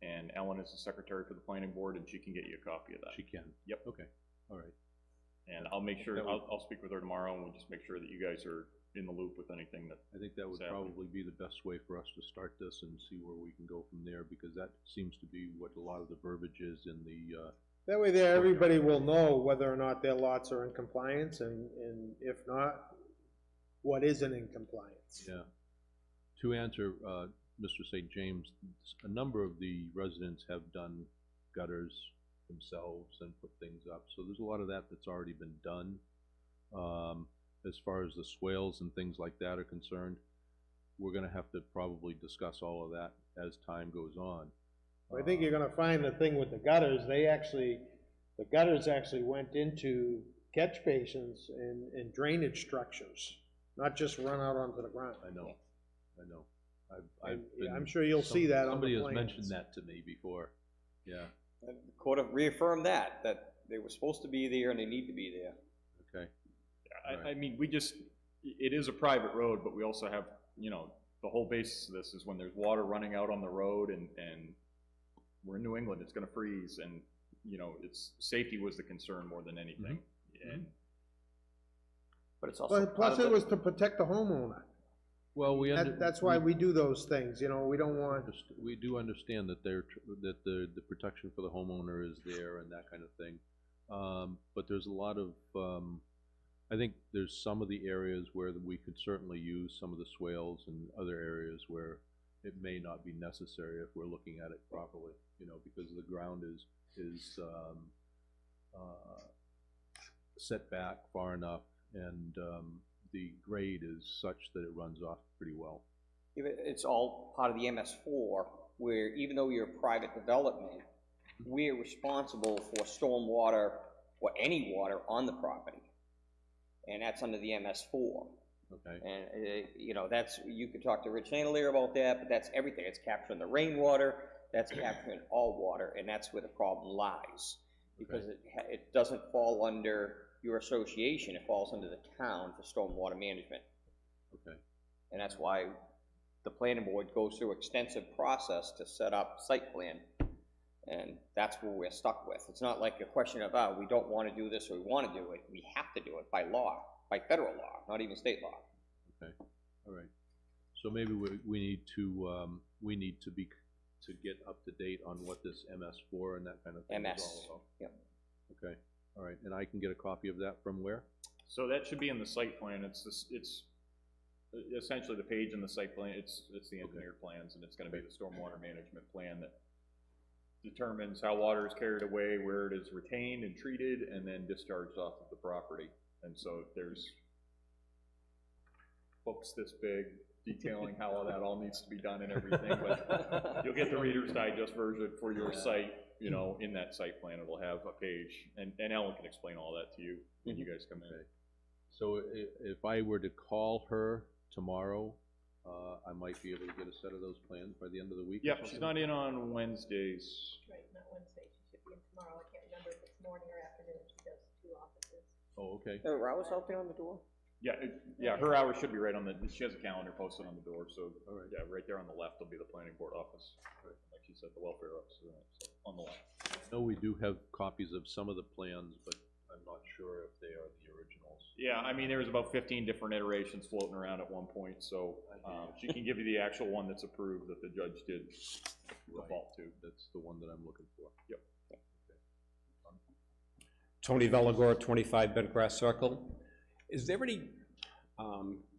and Ellen is the secretary for the planning board, and she can get you a copy of that. She can? Yep. Okay, all right. And I'll make sure, I'll speak with her tomorrow, and we'll just make sure that you guys are in the loop with anything that. I think that would probably be the best way for us to start this and see where we can go from there, because that seems to be what a lot of the verbiage is in the, That way there, everybody will know whether or not their lots are in compliance, and if not, what isn't in compliance. yeah. To answer, Mr. St. James, a number of the residents have done gutters themselves and put things up, so there's a lot of that that's already been done. As far as the swales and things like that are concerned, we're gonna have to probably discuss all of that as time goes on. I think you're gonna find the thing with the gutters, the gutters actually went into catch basins and drainage structures, not just run out onto the ground. I know. I'm sure you'll see that on the Somebody has plans. mentioned that to me before, yeah, And the court have reaffirmed that they were supposed to be there and they need to be there. okay. I mean, it is a private road, but we also have, you know, the whole basis of this is when there's water running out on the road, and we're in New England, it's gonna freeze, and, you know, safety was the concern more than anything. And But it's also. But plus it was to protect the homeowner. Well, That's why we do those things, you know, we don't want, we do understand that that the protection for the homeowner is there and that kind of thing. But there's a lot of, I think there's some of the areas where we could certainly use some of the swales, and other areas where it may not be necessary if we're looking at it properly, you know, because the ground is set back far enough, and the grade is such that it runs off pretty well. It's all part of the MS4, where even though you're a private development, we're responsible for stormwater or any water on the property. And that's under the MS4. Okay. And, you know, you could talk to Rich Chandelier about that, but that's everything. It's capturing the rainwater, that's capturing all water, and that's where the problem lies. Because it doesn't fall under your association, it falls under the town for stormwater management. Okay. And that's why the planning board goes through extensive process to set up site plan. And that's what we're stuck with. It's not like a question of, we don't want to do this or we want to do it. We have to do it by law. by federal law, not even state law. Okay, all right. So maybe we need to get up to date on what this MS4 and that kind of thing is MS, all about. yep. Okay, all right, and I can get a copy of that from where? So that should be in the site plan, it's essentially the page in the site plan, it's the engineered plans, and it's gonna be the stormwater management plan that determines how water is carried away, where it is retained and treated, and then discharged off of the property. And so there's books this big detailing how all that all needs to be done and everything, but you'll get the Reader's Digest version for your site, you know, in that site plan, it'll have a page, and Ellen can explain all that to you when you guys come in. So if I were to call her tomorrow, I might be able to get a set of those plans by the end of the week? Yep, she's not in on Wednesdays. Right, not Wednesday, she should be in tomorrow, I can't remember if it's morning or afternoon, she does 2 offices. Oh, okay. There are hours out there on the door? Yeah, yeah, her hours should be right on the, she has a calendar posted on the door, so, All right. yeah, right there on the left will be the planning board office. Like she said, the welfare office, so on the left. No, we do have copies of some of the plans, but I'm not sure if they are the originals. Yeah, I mean, there was about 15 different iterations floating around at one point, so, she can give you the actual one that's approved that the judge did default to. That's the one that I'm looking for. Yep. Tony Velagor, 25 Bentgrass Circle. Is there any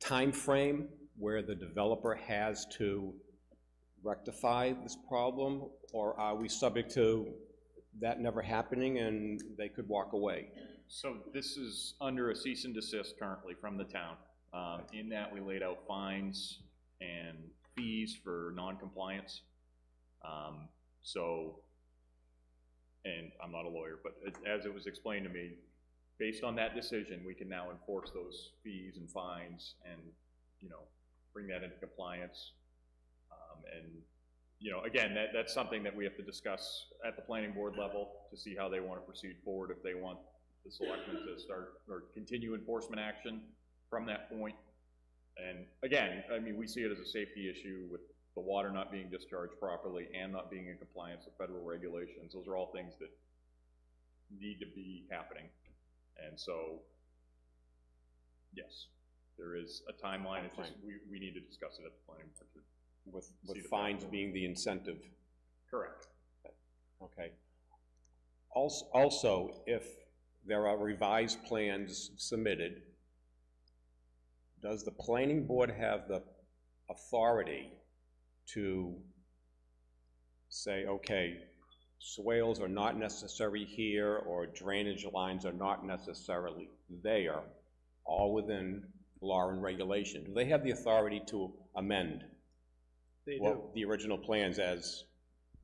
time frame where the developer has to rectify this problem, or are we subject to that never happening and they could walk away? So this is under a cease and desist currently from the town. In that we laid out fines and fees for non-compliance. And I'm not a lawyer, but as it was explained to me, based on that decision, we can now enforce those fees and fines and, you know, bring that into compliance. And, you know, again, that's something that we have to discuss at the planning board level to see how they want to proceed forward, if they want the selectmen to start or continue enforcement action from that point. And again, I mean, we see it as a safety issue with the water not being discharged properly and not being in compliance with federal regulations. Those are all things that need to be happening. And so, yes, there is a timeline. It's just, we need to discuss it at the planning board. With fines being the incentive? Correct. Okay. Also, if there are revised plans submitted, does the planning board have the authority to say, okay, swales are not necessary here, or drainage lines are not necessarily there, all within law and regulation? Do they have the authority to amend the original plans as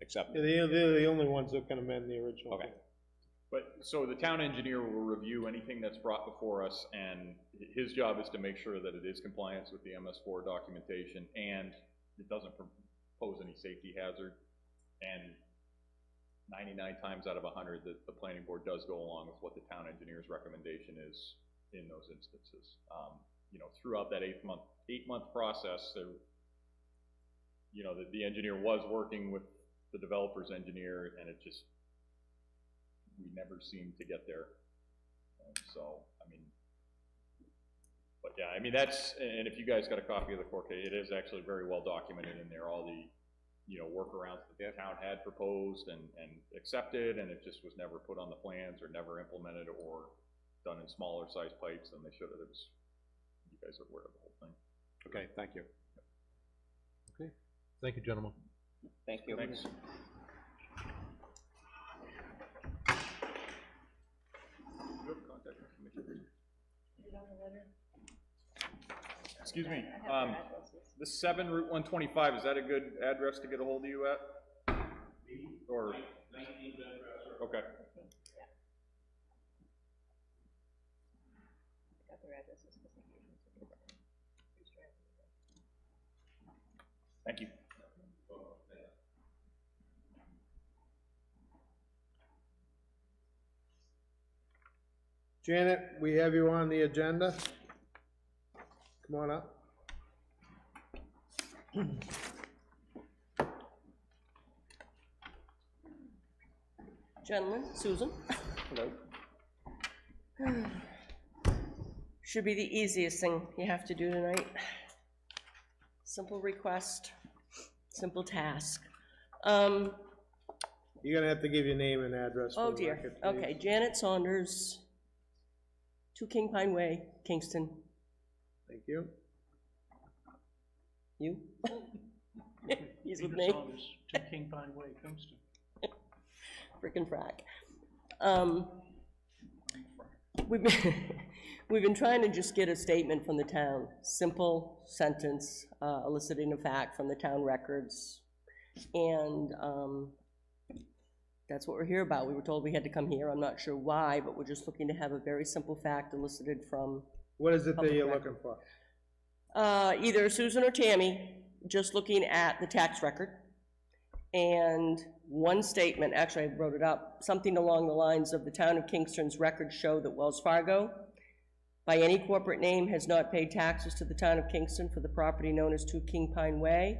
accepted? They're the only ones that can amend the original. Okay. But, so the town engineer will review anything that's brought before us, and his job is to make sure that it is compliance with the MS4 documentation, and it doesn't pose any safety hazard. And 99 times out of 100, the planning board does go along with what the town engineer's recommendation is in those instances. You know, throughout that eight-month process, there, you know, the engineer was working with the developer's engineer, and it just, we never seem to get there. And so, I mean, but yeah, I mean, that's, and if you guys got a copy of the court case, it is actually very well documented in there, all the, you know, workarounds that the town had proposed and accepted, and it just was never put on the plans or never implemented or done in smaller size pipes than they should have. You guys are aware of the whole thing. Okay, thank you. Okay, thank you, gentlemen. Thank you. Thanks. Excuse me, this 7 Route 125, is that a good address to get a hold of you at? Or? 19 Okay. Got their addresses. Thank you. Janet, we have you on the agenda. Come on up. Gentlemen, Susan. Hello. Should be the easiest thing you have to do tonight. Simple request, simple task. You're gonna have to give your name and address for Oh the dear, record, please. okay, Janet Saunders, 2 King Pine Way, Kingston. Thank you. You? He's with me. To King Pine Way, Kingston. Frickin' frack. We've been trying to just get a statement from the town, simple sentence, eliciting a fact from the town records, and, that's what we're here about. We were told we had to come here, I'm not sure why, but we're just looking to have a very simple fact elicited from What is it that public you're record. looking for? Either Susan or Tammy, just looking at the tax record, and one statement, actually I wrote it up, something along the lines of the town of Kingston's records show that Wells Fargo, by any corporate name, has not paid taxes to the town of Kingston for the property known as 2 King Pine Way.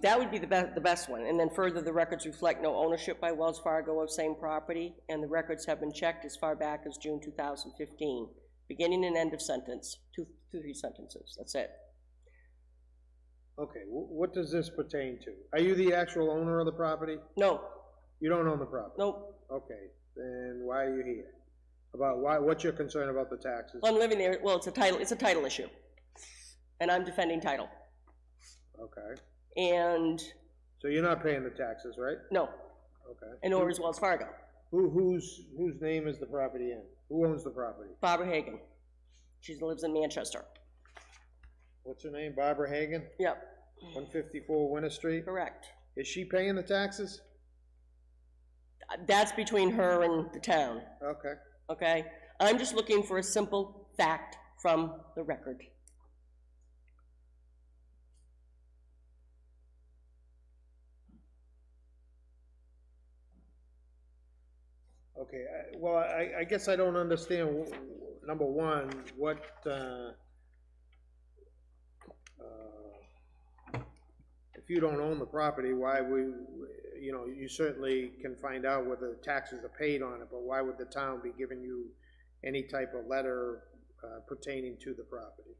That would be the best one, and then further, the records reflect no ownership by Wells Fargo of same property, and the records have been checked as far back as June 2015. Beginning and end of sentence, 3 sentences, that's it. Okay, what does this pertain to? Are you the actual owner of the property? No, You don't own the property? nope, Okay, then why are you here? What's your concern about the taxes? I'm living there, well, it's a title issue, and I'm defending title, Okay, and, so you're not paying the taxes, right? no, Okay. and nor is Wells Fargo. Whose name is the property in? Who owns the property? Barbara Hagan, she lives in Manchester. What's her name, Barbara Hagan? Yep, 154 Winter Street? correct. Is she paying the taxes? That's between her and the town, Okay, okay? I'm just looking for a simple fact from the record. okay, well, I guess I don't understand, number one, what, if you don't own the property, why you certainly can find out whether taxes are paid on it, but why would the town be giving you any type of letter pertaining to the property?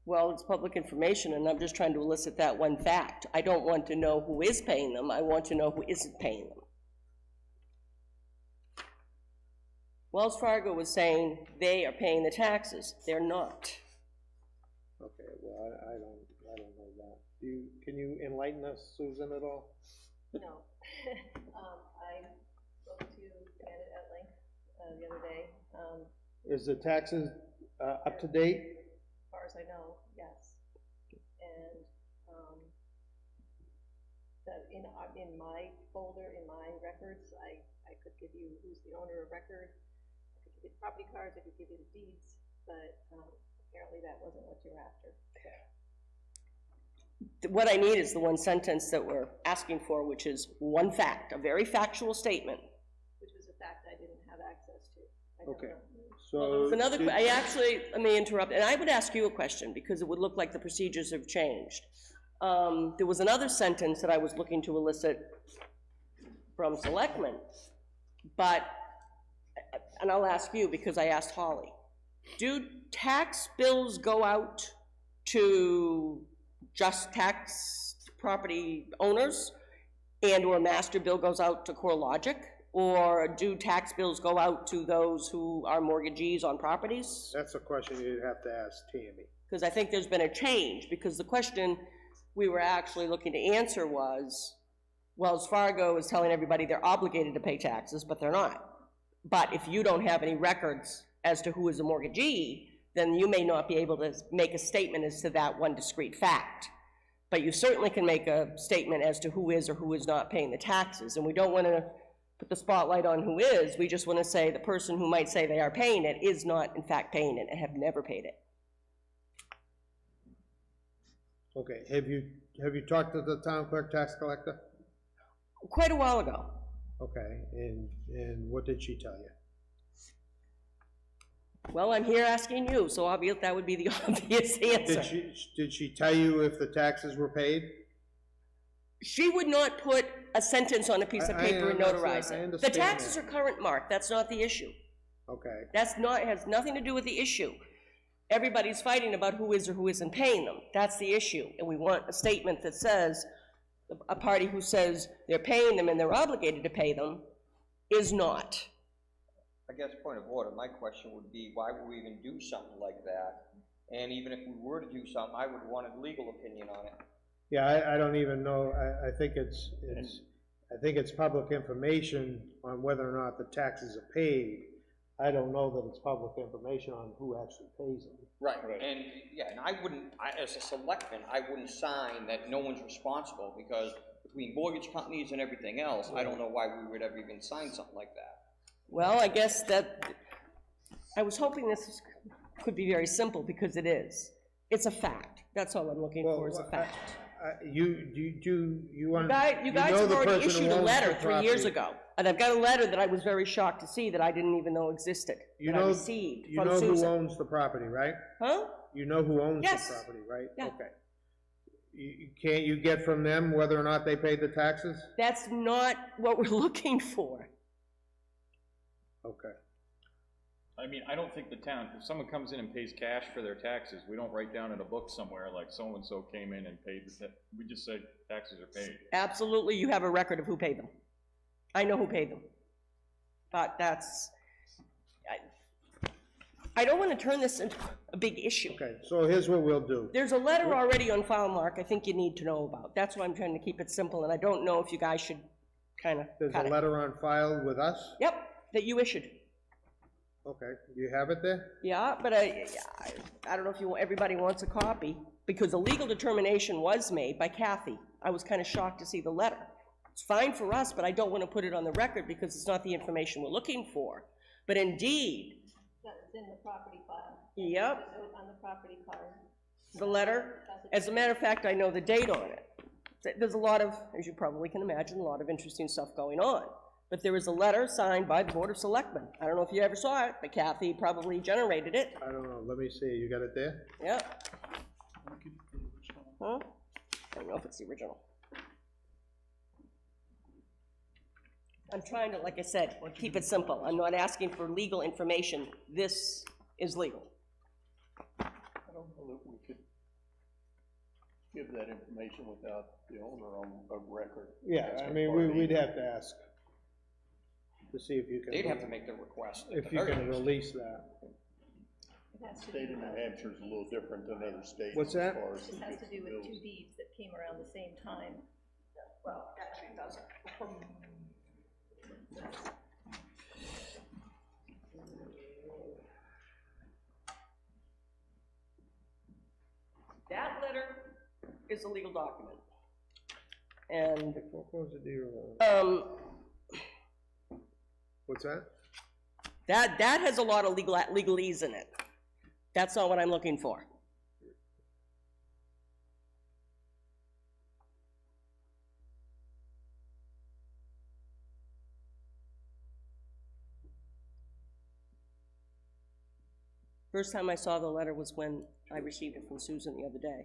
Well, it's public information, and I'm just trying to elicit that one fact. I don't want to know who is paying them, I want to know who isn't paying them. Wells Fargo was saying they are paying the taxes, they're not. Okay, well, I don't know that. Can you enlighten us, Susan, at all? No. I spoke to Janet at length, the other day. Is the taxes, up to date? As far as I know, yes. And, that in my folder, in my records, I could give you who's the owner of record. I could give you the property cards, I could give you the deeds, but, apparently that wasn't what you're after. What I need is the one sentence that we're asking for, which is one fact, a very factual statement. Which was a fact I didn't have access to. I don't Okay, know. so. There's another, let me interrupt, and I would ask you a question, because it would look like the procedures have changed. There was another sentence that I was looking to elicit from Selectmen, but, and I'll ask you, because I asked Holly, do tax bills go out to just tax property owners, and/or a master bill goes out to CoreLogic? Or do tax bills go out to those who are mortgagees on properties? That's a question you'd have to ask Tammy. Because I think there's been a change, because the question we were actually looking to answer was, Wells Fargo is telling everybody they're obligated to pay taxes, but they're not. But if you don't have any records as to who is a mortgagee, then you may not be able to make a statement as to that one discrete fact. But you certainly can make a statement as to who is or who is not paying the taxes, and we don't want to put the spotlight on who is, we just want to say the person who might say they are paying it is not in fact paying it and have never paid it. Okay, have you talked to the town clerk tax collector? Quite a while ago. Okay, and what did she tell you? Well, I'm here asking you, so obvious, that would be the obvious answer. Did she tell you if the taxes were paid? She would not put a sentence on a piece of paper and notarize it. The taxes are current, Mark, that's not the issue. Okay, That's not, has nothing to do with the issue. Everybody's fighting about who is or who isn't paying them. That's the issue. And we want a statement that says, a party who says they're paying them and they're obligated to pay them is not. I guess point of order, my question would be, why would we even do something like that? And even if we were to do something, I would want a legal opinion on it. yeah, I don't even know, I think it's, I think it's public information on whether or not the taxes are paid. I don't know that it's public information on who actually pays them. Right, and, yeah, and I wouldn't, as a selectman, I wouldn't sign that no one's responsible, because between mortgage companies and everything else, I don't know why we would ever even sign something like that. Well, I guess that, I was hoping this could be very simple, because it is. It's a fact. That's all I'm looking for, is a fact. You want, You guys have already issued a letter 3 years ago. ago, and I've got a letter that I was very shocked to see that I didn't even know existed, You that I know, received you from know who Susan. owns the property, right? Huh? You know who owns the Yes. property, right? Yeah. Okay. Can't you get from them whether or not they paid the taxes? That's not what we're looking for. Okay. I mean, I don't think the town, if someone comes in and pays cash for their taxes, we don't write down in a book somewhere like so-and-so came in and paid the, we just say taxes are paid. Absolutely, you have a record of who paid them. I know who paid them. But that's, I don't want to turn this into a big issue. Okay, so here's what we'll do. There's a letter already on file, Mark, I think you need to know about. That's why I'm trying to keep it simple, and I don't know if you guys should kind of There's cut a it. letter on file with us? Yep, that you issued. Okay, do you have it there? Yeah, but I don't know if everybody wants a copy, because a legal determination was made by Kathy. I was kind of shocked to see the letter. It's fine for us, but I don't want to put it on the record because it's not the information we're looking for. But indeed, It's in the property file. yep, The note on the property card. the letter, as a matter of fact, I know the date on it. There's a lot of, as you probably can imagine, a lot of interesting stuff going on. But there is a letter signed by the Board of Selectmen. I don't know if you ever saw it, but Kathy probably generated it. I don't know, let me see, you got it there? Yep. Huh? I don't know if it's the original. I'm trying to, like I said, keep it simple. I'm not asking for legal information. This is legal. I don't know that we could give that information without the owner on a record. Yeah, I mean, we'd have to ask to see if you can. They'd have to make the request. If you can release that. It has to State do of with, New Hampshire is a little different than other states. What's that? As far as it who has gets to do the with bills. two deeds that came around the same time. Well, actually, it doesn't. That letter is a legal document. And, What's that? that has a lot of legalese in it. That's not what I'm looking for. First time I saw the letter was when I received it from Susan the other day.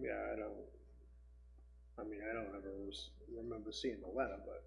Yeah, I don't ever remember seeing the letter, but.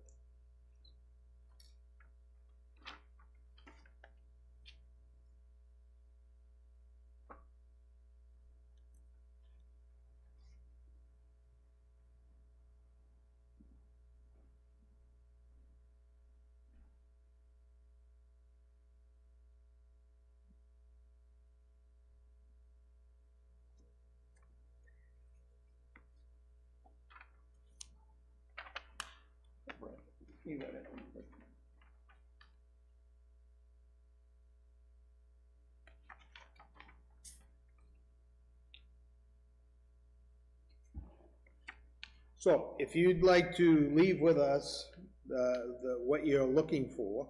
You got it. So, if you'd like to leave with us what you're looking for,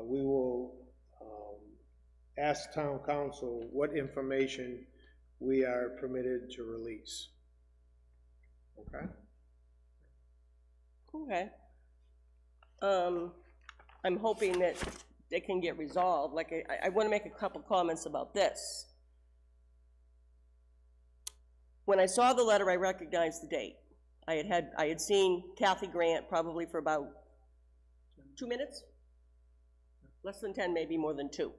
we will, ask town council what information we are permitted to release. Okay? Okay. I'm hoping that it can get resolved. Like, I wanna make a couple comments about this. When I saw the letter, I recognized the date. I had seen Kathy Grant probably for about 2 minutes? Less than 10, maybe more than 2.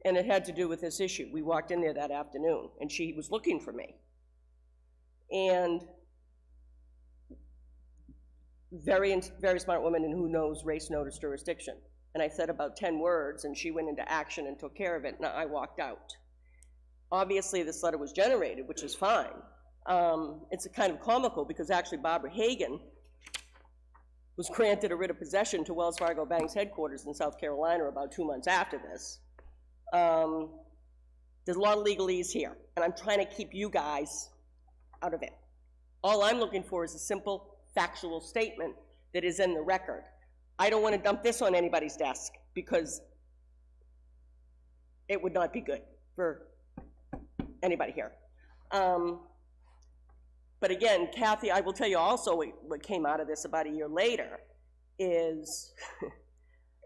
And it had to do with this issue. We walked in there that afternoon, and she was looking for me. And very smart woman, and who knows race notice jurisdiction. And I said about 10 words, and she went into action and took care of it, and I walked out. Obviously, this letter was generated, which is fine. It's a kind of comical, because actually Barbara Hagan was granted a writ of possession to Wells Fargo Bank's headquarters in South Carolina about 2 months after this. There's a lot of legalese here, and I'm trying to keep you guys out of it. All I'm looking for is a simple, factual statement that is in the record. I don't want to dump this on anybody's desk, because it would not be good for anybody here. But again, Kathy, I will tell you also what came out of this about a year later is,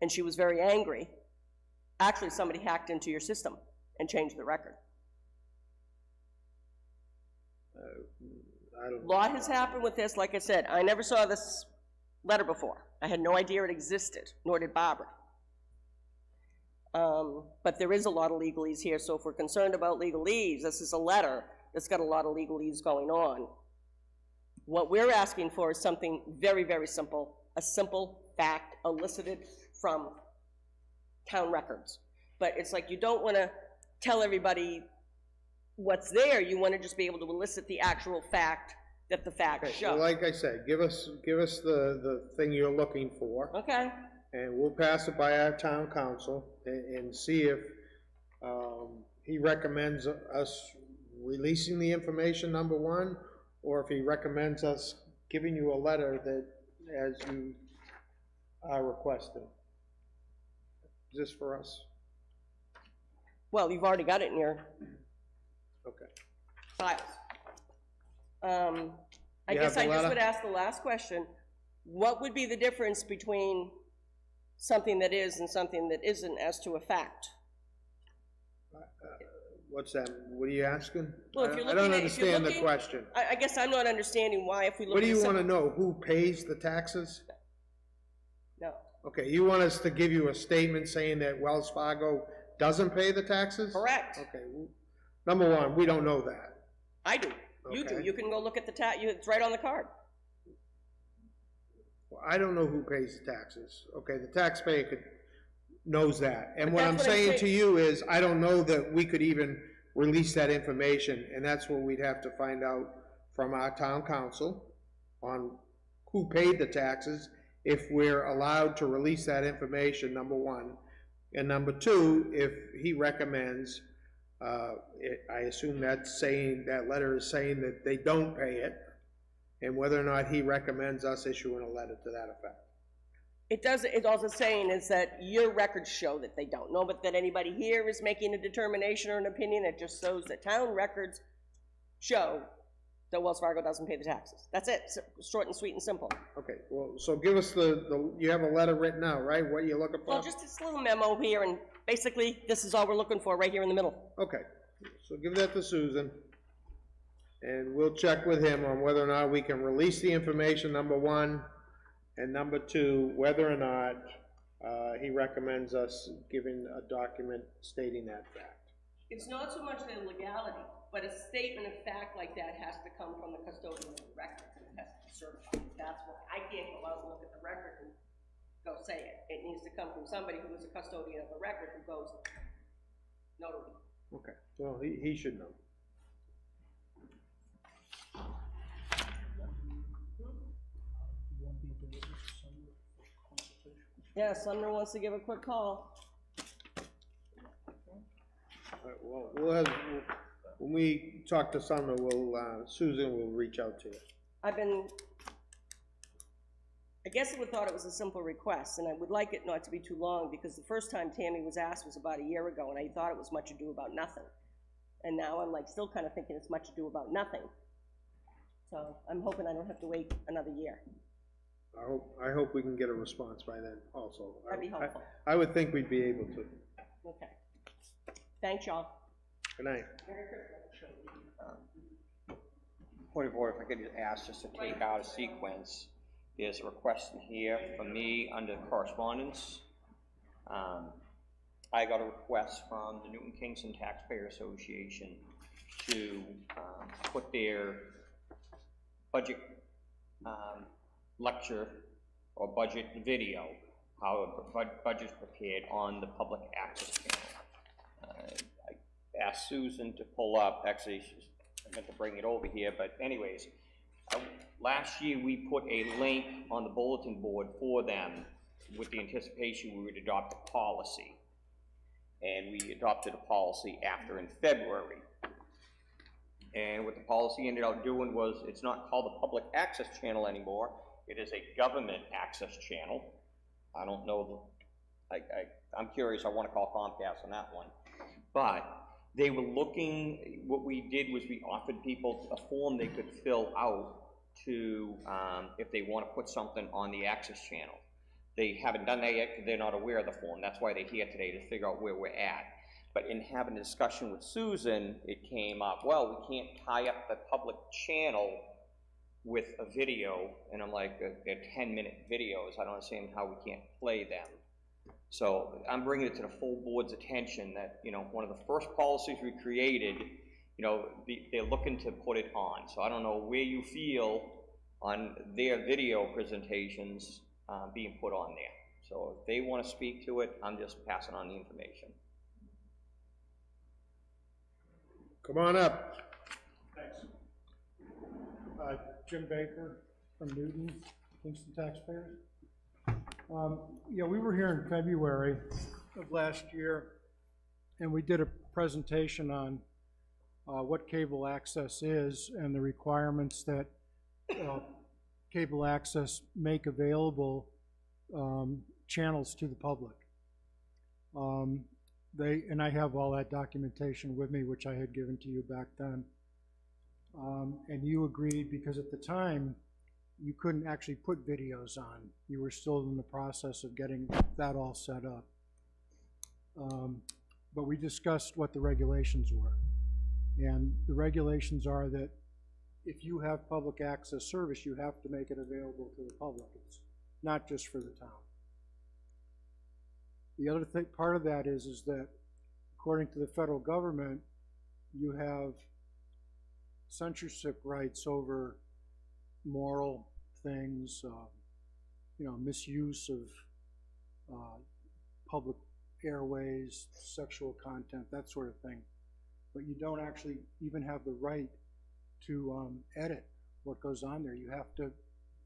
and she was very angry, actually somebody hacked into your system and changed the record. A lot has happened with this. Like I said, I never saw this letter before. I had no idea it existed, nor did Barbara. But there is a lot of legalese here, so if we're concerned about legalese, this is a letter that's got a lot of legalese going on. What we're asking for is something very, very simple, a simple fact elicited from town records. But it's like you don't want to tell everybody what's there, you want to just be able to elicit the actual fact that the facts show. Well, like I said, give us the thing you're looking for. Okay. And we'll pass it by our town council and see if he recommends us releasing the information, number one, or if he recommends us giving you a letter that, as you are requesting. Is this for us? Well, you've already got it in your files. I guess I just would ask the last question. What would be the difference between something that is and something that isn't as to a fact? What's that? What are you asking? Well, if you're I don't understand the question. I guess I'm not understanding why, if we look at What do you want to know? Who pays the taxes? No. Okay, you want us to give you a statement saying that Wells Fargo doesn't pay the taxes? Correct. Okay, number one, we don't know that. I do. You do. You can go look at the it's right on the card. Well, I don't know who pays the taxes. Okay, the taxpayer knows that. And what I'm saying to you is, I don't know that we could even release that information, and that's what we'd have to find out from our town council on who paid the taxes, if we're allowed to release that information, number one. And number two, if he recommends, I assume that's saying, that letter is saying that they don't pay it, and whether or not he recommends us issuing a letter to that effect. It does, it's also saying is that your records show that they don't know, but that anybody here is making a determination or an opinion. It just shows that town records show that Wells Fargo doesn't pay the taxes. That's it, short and sweet and simple. Okay, well, so give us you have a letter written out, right, what you're looking for? Well, just this little memo here, and basically, this is all we're looking for, right here in the middle. Okay, so give that to Susan, and we'll check with him on whether or not we can release the information, number one, and number two, whether or not he recommends us giving a document stating that fact. It's not so much the legality, but a statement of fact like that has to come from the custodian of the records, and it has to be certified. That's what, I can't go out and look at the record and go say it. It needs to come from somebody who is a custodian of the record who goes, notary. Okay, well, he should know. Yeah, Sumner wants to give a quick call. All right, well, when we talk to Sumner, Susan will reach out to you. I guess I would thought it was a simple request, and I would like it not to be too long, because the first time Tammy was asked was about a year ago, and I thought it was much ado about nothing. And now I'm like still kind of thinking it's much ado about nothing. So I'm hoping I don't have to wait another year. I hope we can get a response by then also. That'd be helpful. I would think we'd be able to. Okay. Thanks, y'all. Good night. Point of order, if I could just ask just to take out a sequence, there's a request in here from me under correspondence. I got a request from the Newton Kingston Taxpayer Association to put their budget lecture or budget video, how a budget's prepared, on the public access channel. I asked Susan to pull up, actually, I meant to bring it over here, but anyways, last year we put a link on the bulletin board for them with the anticipation we would adopt a policy. And we adopted a policy after in February. And what the policy ended up doing was, it's not called a public access channel anymore, it is a government access channel. I don't know, I'm curious, I want to call Comcast on that one. But they were looking, what we did was we offered people a form they could fill out to, if they want to put something on the access channel. They haven't done that yet because they're not aware of the form. That's why they're here today, to figure out where we're at. But in having a discussion with Susan, it came up, well, we can't tie up the public channel with a video. And I'm like, they're 10-minute videos. I don't understand how we can't play them. So I'm bringing it to the full board's attention that, you know, one of the first policies we created, you know, they're looking to put it on. So I don't know where you feel on their video presentations being put on there. So if they want to speak to it, I'm just passing on the information. Come on up. Thanks. Jim Baker from Newton, Kingston Taxpayers. Yeah, we were here in February of last year, and we did a presentation on what cable access is and the requirements that cable access make available channels to the public. And I have all that documentation with me, which I had given to you back then. And you agreed, because at the time, you couldn't actually put videos on. You were still in the process of getting that all set up. But we discussed what the regulations were. And the regulations are that if you have public access service, you have to make it available to the public. It's not just for the town. The other part of that is that according to the federal government, you have censorship rights over moral things, you know, misuse of public airways, sexual content, that sort of thing. But you don't actually even have the right to edit what goes on there. You have to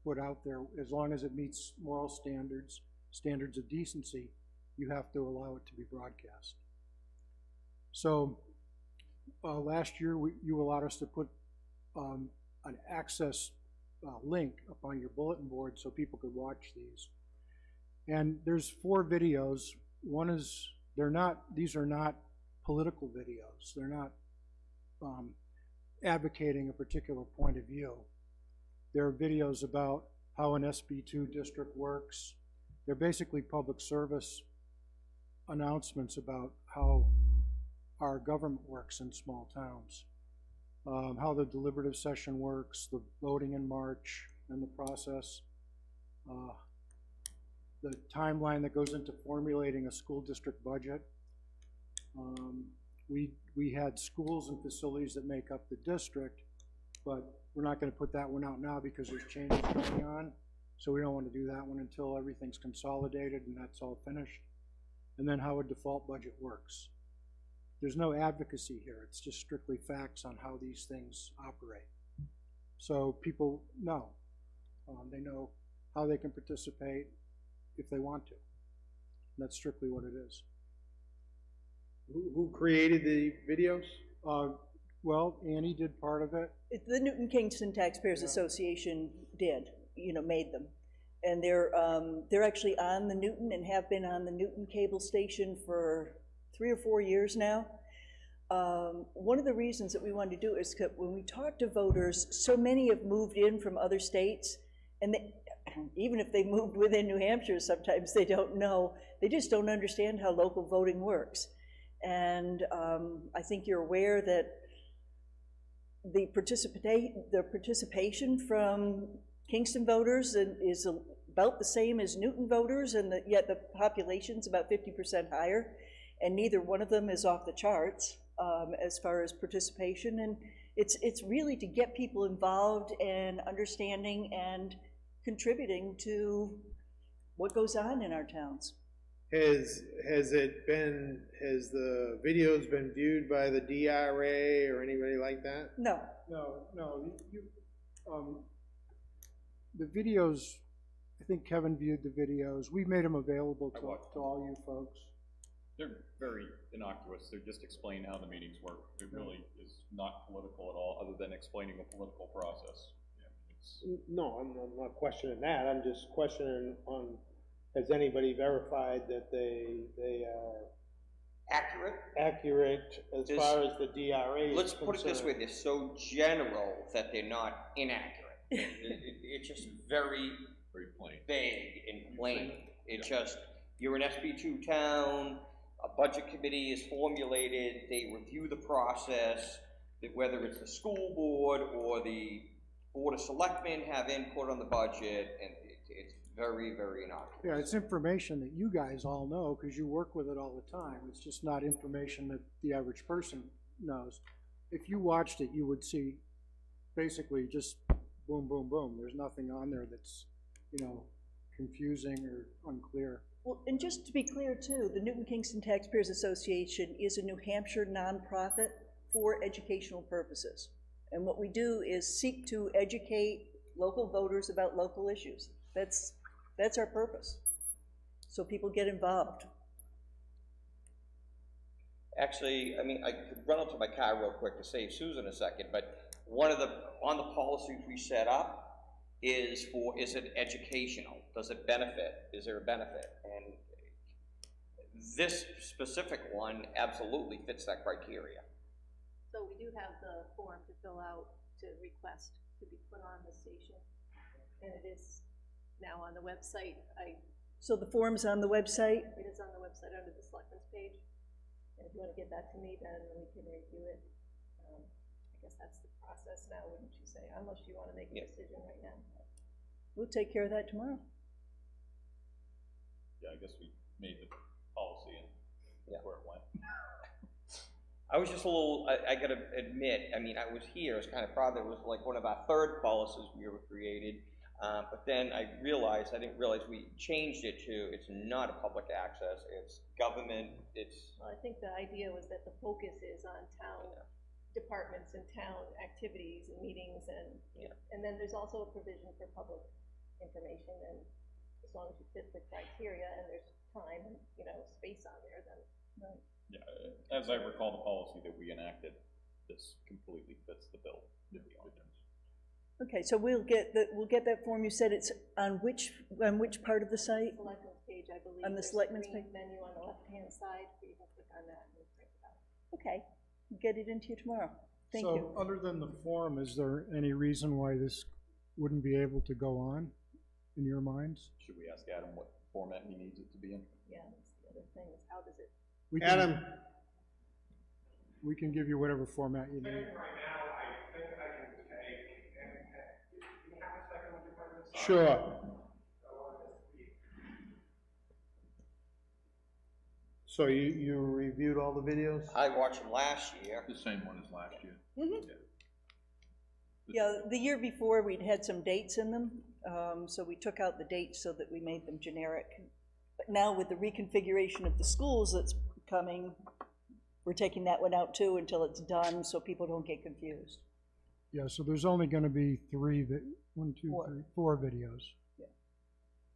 put out there, as long as it meets moral standards, standards of decency, you have to allow it to be broadcast. So last year you allowed us to put an access link up on your bulletin board so people could watch these. And there's 4 videos. One is, these are not political videos. They're not advocating a particular point of view. There are videos about how an SB2 district works. They're basically public service announcements about how our government works in small towns, how the deliberative session works, the voting in March and the process, the timeline that goes into formulating a school district budget. We had schools and facilities that make up the district, but we're not going to put that one out now because there's changes going on. So we don't want to do that one until everything's consolidated and that's all finished. And then how a default budget works. There's no advocacy here. It's just strictly facts on how these things operate. So people know. They know how they can participate if they want to. And that's strictly what it is. Who created the videos? Well, Annie did part of it. The Newton Kingston Taxpayers Association did, made them. And they're actually on the Newton and have been on the Newton cable station for 3 or 4 years now. One of the reasons that we wanted to do is that when we talk to voters, so many have moved in from other states, and even if they moved within New Hampshire, sometimes they don't know, they just don't understand how local voting works. And I think you're aware that the participation from Kingston voters is about the same as Newton voters, and yet the population's about 50% higher, and neither one of them is off the charts as far as participation. And it's really to get people involved and understanding and contributing to what goes on in our towns. Has the videos been viewed by the DRA or anybody like that? No. No, the videos, I think Kevin viewed the videos. We made them available to all you folks. They're very innocuous, they're just explaining how the meetings work. It really is not political at all, other than explaining the political process. No, I'm not questioning that, I'm just questioning on, has anybody verified that they are accurate as far as the DRA is Let's put it this way, concerned? they're so general that they're not inaccurate. It's just very plain, vague and plain. It's just, you're an SB2 town, a budget committee is formulated, they review the process, that whether it's the school board or the Board of Selectmen have input on the budget, and it's very, very innocuous. Yeah, it's information that you guys all know because you work with it all the time. It's just not information that the average person knows. If you watched it, you would see basically just boom, boom, boom. There's nothing on there that's, confusing or unclear. Well, and just to be clear too, the Newton Kingston Taxpayers Association is a New Hampshire nonprofit for educational purposes. And what we do is seek to educate local voters about local issues. That's our purpose. So people get involved. Actually, I could run up to my car real quick to save Susan a second, but on the policies we set up is it educational? Does it benefit? Is there a benefit? And this specific one absolutely fits that criteria. So we do have the form to fill out to request to be put on the station, and it is now on the website. So the form's on the website? It is on the website under the Selectmen's page, and if you want to get that to me, then we can review it. I guess that's the process now, wouldn't you say, unless you want to make a decision right now. We'll take care of that tomorrow. Yeah, I guess we made the policy and that's where it went. I was just a little, I gotta admit, I was here, I was kind of proud that it was like one of our third policies we ever created, but then I didn't realize we changed it to, it's not a public access, it's government, Well, I think the idea was that the focus is on town departments and town activities and meetings, and then there's also a provision for public information, and as long as you fit the criteria and there's time and, space on there, then. Right. Yeah, as I recall the policy that we enacted, this completely fits the bill, to be honest. Okay, so we'll get that form. You said it's on which part of the site? Selectmen's page, I believe. On the There's Selectmen's a green page? menu on the left-hand side, where you can click on that and print it out. Okay, we'll get it into you tomorrow. Thank you. So other than the form, is there any reason why this wouldn't be able to go on in your minds? Should we ask Adam what format he needs it to be in? Yeah, that's the other thing, is how does it? Adam. We can give you whatever format you need. Right now, I think I can take, do you have a second when you put this? Sure. So you reviewed all the videos? I watched them last year. The same one as last year. Mm-hmm. Yeah, the year before, we'd had some dates in them, so we took out the dates so that we made them generic. But now with the reconfiguration of the schools that's coming, we're taking that one out too until it's done, so people don't get confused. Yeah, so there's only gonna be four videos.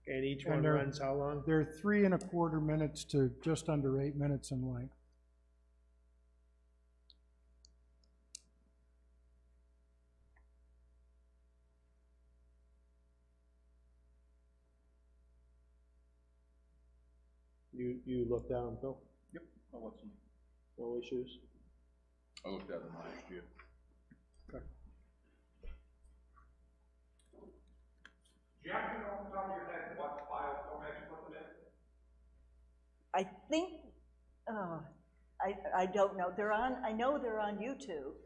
And each one runs how long? They're 3¼ minutes to just under 8 minutes in length. You looked at them, Phil? Yep, I looked some, No issues? I looked at them last year. Okay. Do you happen to know off the top of your head what file format you put them in? I think, I don't know, they're on, I know they're on YouTube.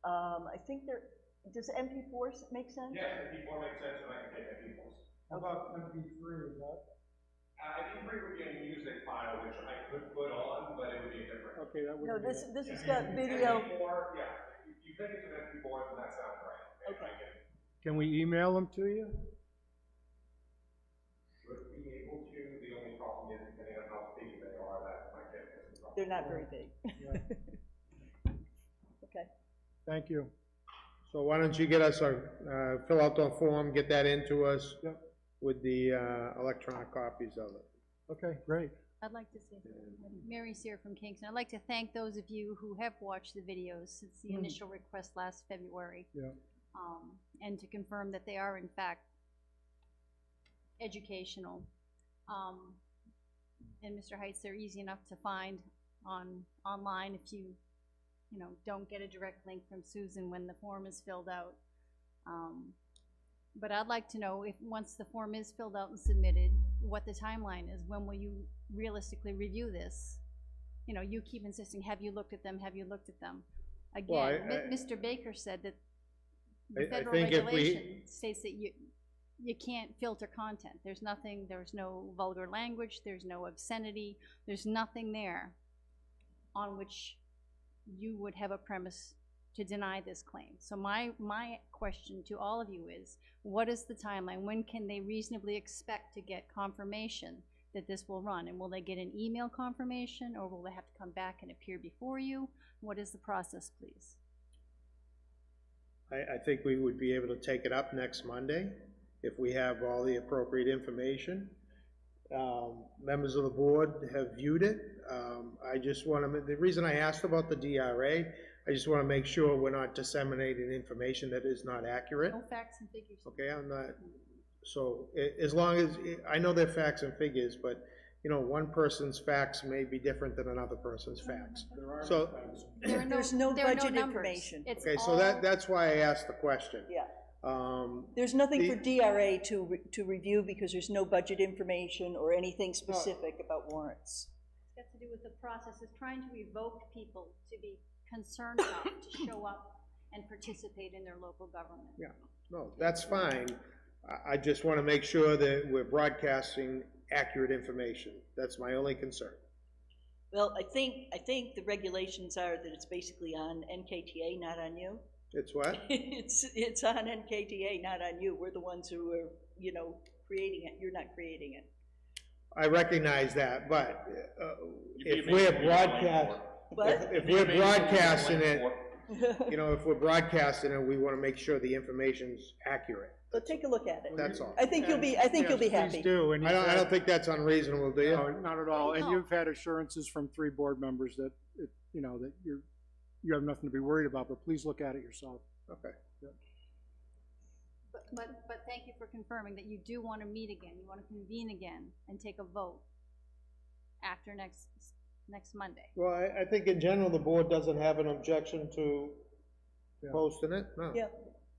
I think they're, does MP4 make sense? Yes, MP4 makes sense, and I can take MP4s. How about MP3, is that? MP3 would be a music file, which I could put on, but it would be different. Okay, that would No, be. this has got video. MP4, yeah, if you think it's an MP4, then that sounds right. Okay. I can, Can we email them to you? should be able to, the only problem is depending on how big they are, that might get this problem. They're not very big. Okay. Thank you. So why don't you get us fill out the form, get that into us. Yep. With the, electronic copies of it. Okay, great. I'd like to say, Mary's here from Kingston. I'd like to thank those of you who have watched the videos since the initial request last February. Yeah. And to confirm that they are in fact educational. And Mr. Heights, they're easy enough to find online if you don't get a direct link from Susan when the form is filled out. But I'd like to know if, once the form is filled out and submitted, what the timeline is. When will you realistically review this? You keep insisting, have you looked at them, have you looked at them? Again, Mr. Baker said that the federal regulation states that you can't filter content. There's no vulgar language, there's no obscenity, there's nothing there on which you would have a premise to deny this claim. So my question to all of you is, what is the timeline? When can they reasonably expect to get confirmation that this will run? And will they get an email confirmation, or will they have to come back and appear before you? What is the process, please? I think we would be able to take it up next Monday if we have all the appropriate information. Members of the board have viewed it. I just want to, the reason I asked about the DRA, I just want to make sure we're not disseminating information that is not accurate. No facts and figures. Okay, I'm not, so as long as, I know they're facts and figures, but, one person's facts may be different than another person's facts. So, There's no budget information. okay, so that's why I asked the question. Yeah. There's nothing for DRA to review because there's no budget information or anything specific about warrants. It's got to do with the process of trying to evoke people to be concerned enough to show up and participate in their local government. Yeah, no, that's fine. I just want to make sure that we're broadcasting accurate information. That's my only concern. Well, I think the regulations are that it's basically on NKTA, not on you. It's what? It's on NKTA, not on you. We're the ones who are, creating it. You're not creating it. I recognize that, but if we're if we're broadcasting it, if we're broadcasting it, we want to make sure the information's accurate. So take a look at it. That's all. I think you'll be happy. Please do. And I don't think that's unreasonable, do you? No, not at all. And you've had assurances from 3 board members that, that you have nothing to be worried about, but please look at it yourself. Okay. Yep. But thank you for confirming that you do want to meet again, you want to convene again and take a vote after next Monday. Well, I think in general, the board doesn't have an objection to posting it, no. Yeah.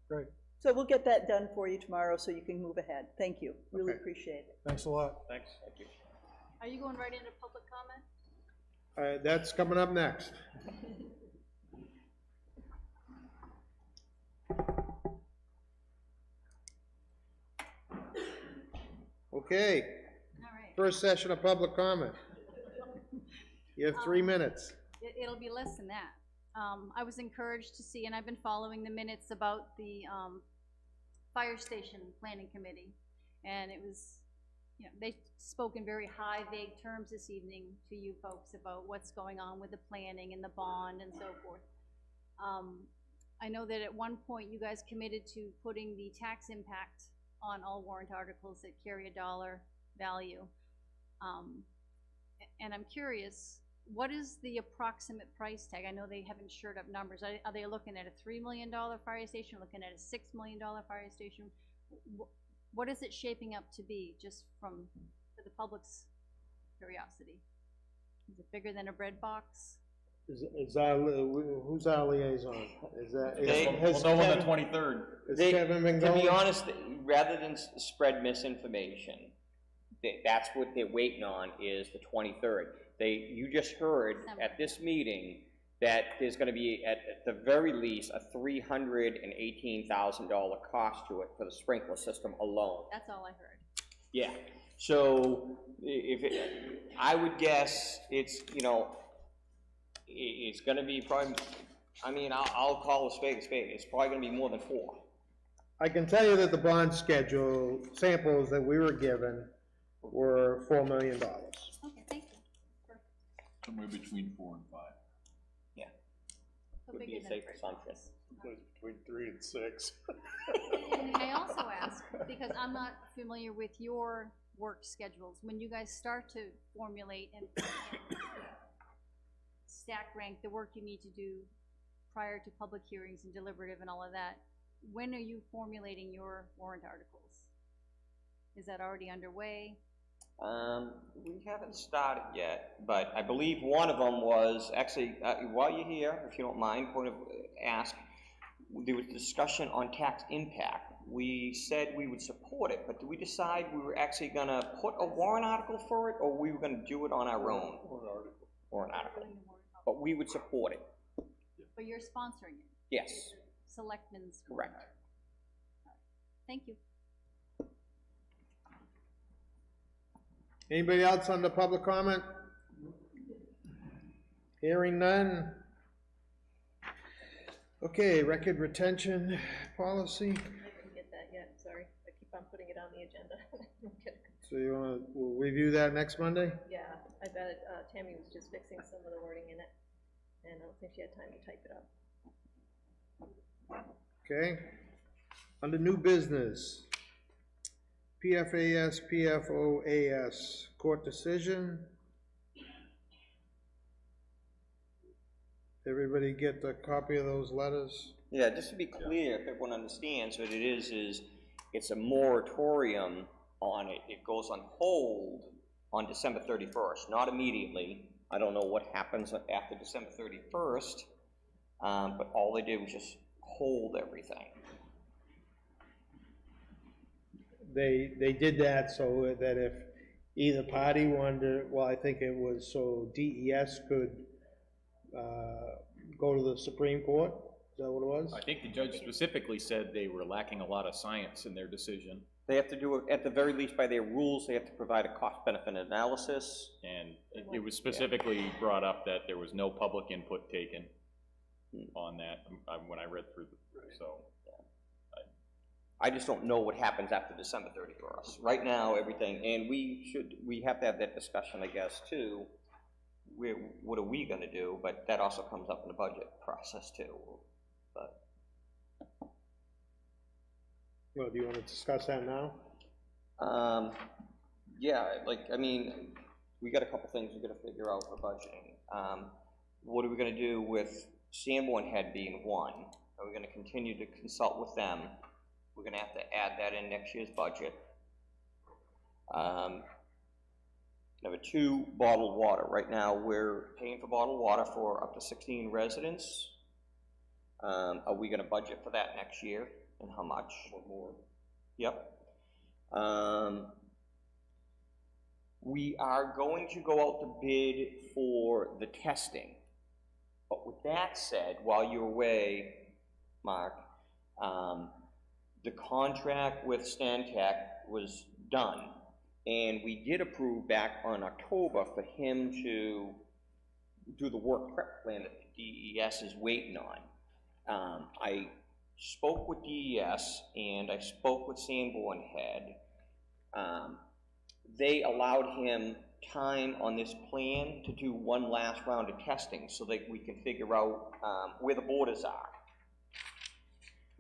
Great. So we'll get that done for you tomorrow so you can move ahead. Thank you. Really appreciate it. Thanks a lot. Thanks. Thank you. Are you going right into public comment? That's coming up next. Okay. All right. First session of public comment. You have 3 minutes. It'll be less than that. I was encouraged to see, and I've been following the minutes about the fire station planning committee, and it was, they spoke in very high, vague terms this evening to you folks about what's going on with the planning and the bond and so forth. I know that at one point you guys committed to putting the tax impact on all warrant articles that carry $1 value. And I'm curious, what is the approximate price tag? I know they haven't shored up numbers. Are they looking at a $3 million fire station, looking at a $6 million fire station? What is it shaping up to be, just for the public's curiosity? Is it bigger than a bread box? Is our, who's our liaison? Is that, They- We'll know on the 23rd. has They- Kevin been To going? be honest, rather than spread misinformation, that's what they're waiting on, is the 23rd. You just heard at this meeting that there's gonna be, at the very least, a $318,000 cost to it for the sprinkler system alone. That's all I heard. Yeah, so I would guess it's, it's gonna be probably, I mean, I'll call a spade a spade, it's probably gonna be more than 4. I can tell you that the bond schedule samples that we were given were $4 million. Okay, thank you. Somewhere between 4 and 5. Yeah. So Would be bigger a than safe bread assumption. box. Between 3 and 6. And I also ask, because I'm not familiar with your work schedules, when you guys start to formulate and stack rank the work you need to do prior to public hearings and deliberative and all of that, when are you formulating your warrant articles? Is that already underway? We haven't started yet, but I believe one of them was, actually, while you're here, if you don't mind, ask, there was discussion on tax impact. We said we would support it, but did we decide we were actually gonna put a warrant article for it, or we were gonna do it on our own? Warrant article. But we would support it, But you're sponsoring it? yes, Selectmen's? correct. Thank you. Anybody else on the public comment? Hearing none. Okay, record retention policy. I didn't get that yet, sorry. I keep on putting it on the agenda. So you wanna, we'll review that next Monday? Yeah, I bet Tammy was just fixing some of the wording in it, and I don't think she had time to type it up. Okay. Under new business, PFAS, PFOAS, court decision. Everybody get a copy of those letters? Yeah, just to be clear, if everyone understands what it is it's a moratorium on it. It goes on hold on December 31st, not immediately. I don't know what happens after December 31st, but all they did was just hold everything. They did that so that if either party wanted, well, I think it was so DES could, go to the Supreme Court, is that what it was? I think the judge specifically said they were lacking a lot of science in their decision. They have to do it, at the very least by their rules, they have to provide a cost-benefit analysis. And it was specifically brought up that there was no public input taken on that, when I read through so. I just don't know what happens after December 31st. Right now, everything, and we have to have that discussion, I guess, too. What are we gonna do? But that also comes up in the budget process too, but. Well, do you wanna discuss that now? Yeah, I mean, we got a couple things we gotta figure out for budgeting. What are we gonna do with Sanborn Head being one? Are we gonna continue to consult with them? We're gonna have to add that in next year's budget. Number 2, bottled water. Right now, we're paying for bottled water for up to 16 residents. Are we gonna budget for that next year, and how much? Or more? Yep. We are going to go out to bid for the testing. But with that said, while you're away, Mark, the contract with Stantec was done. And we did approve back on October for him to do the work prep plan that the DES is waiting on. I spoke with DES and I spoke with Sanborn Head. They allowed him time on this plan to do one last round of testing so that we can figure out where the borders are.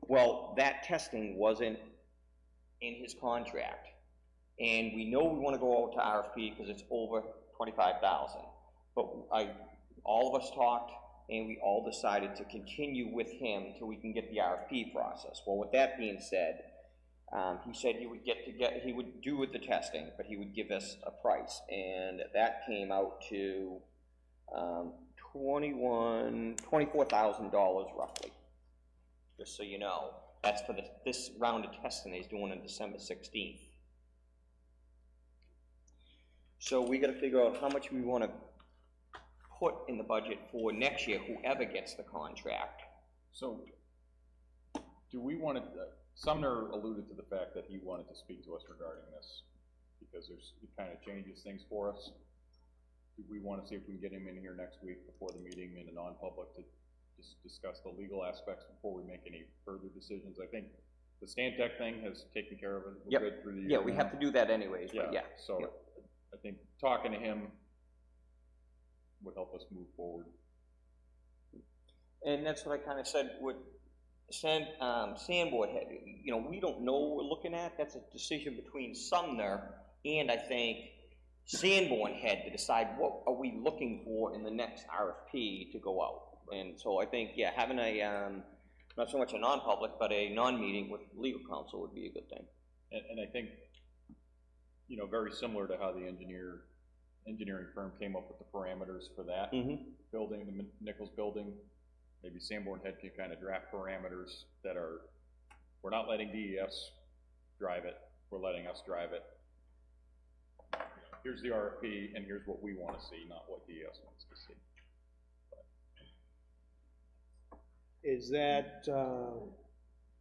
Well, that testing wasn't in his contract. And we know we want to go out to RFP because it's over $25,000. But all of us talked and we all decided to continue with him till we can get the RFP process. Well, with that being said, He said he would do the testing, but he would give us a price, and that came out to, $24,000 roughly. Just so you know, that's for this round of testing he's doing on December 16th. So we gotta figure out how much we wanna put in the budget for next year, whoever gets the contract. So, do we want to, Sumner alluded to the fact that he wanted to speak to us regarding this, because it kind of changes things for us. Do we want to see if we can get him in here next week before the meeting in a non-public to just discuss the legal aspects before we make any further decisions? I think the Stantec thing has taken care of it. We're good through the year. Yeah, we have to do that anyways, but yeah. So, I think talking to him would help us move forward. And that's what I kind of said with Sandboard Head. You know, we don't know what we're looking at. That's a decision between Sumner and, I think, Sanborn Head to decide what are we looking for in the next RFP to go out. And so I think, yeah, having a, not so much a non-public, but a non-meeting with legal counsel would be a good thing. And I think, you know, very similar to how the engineering firm came up with the parameters for that building, the Nichols building, maybe Sanborn Head can kind of draft parameters that are, we're not letting DES drive it, we're letting us drive it. Here's the RFP, and here's what we want to see, not what DES wants to see. Is that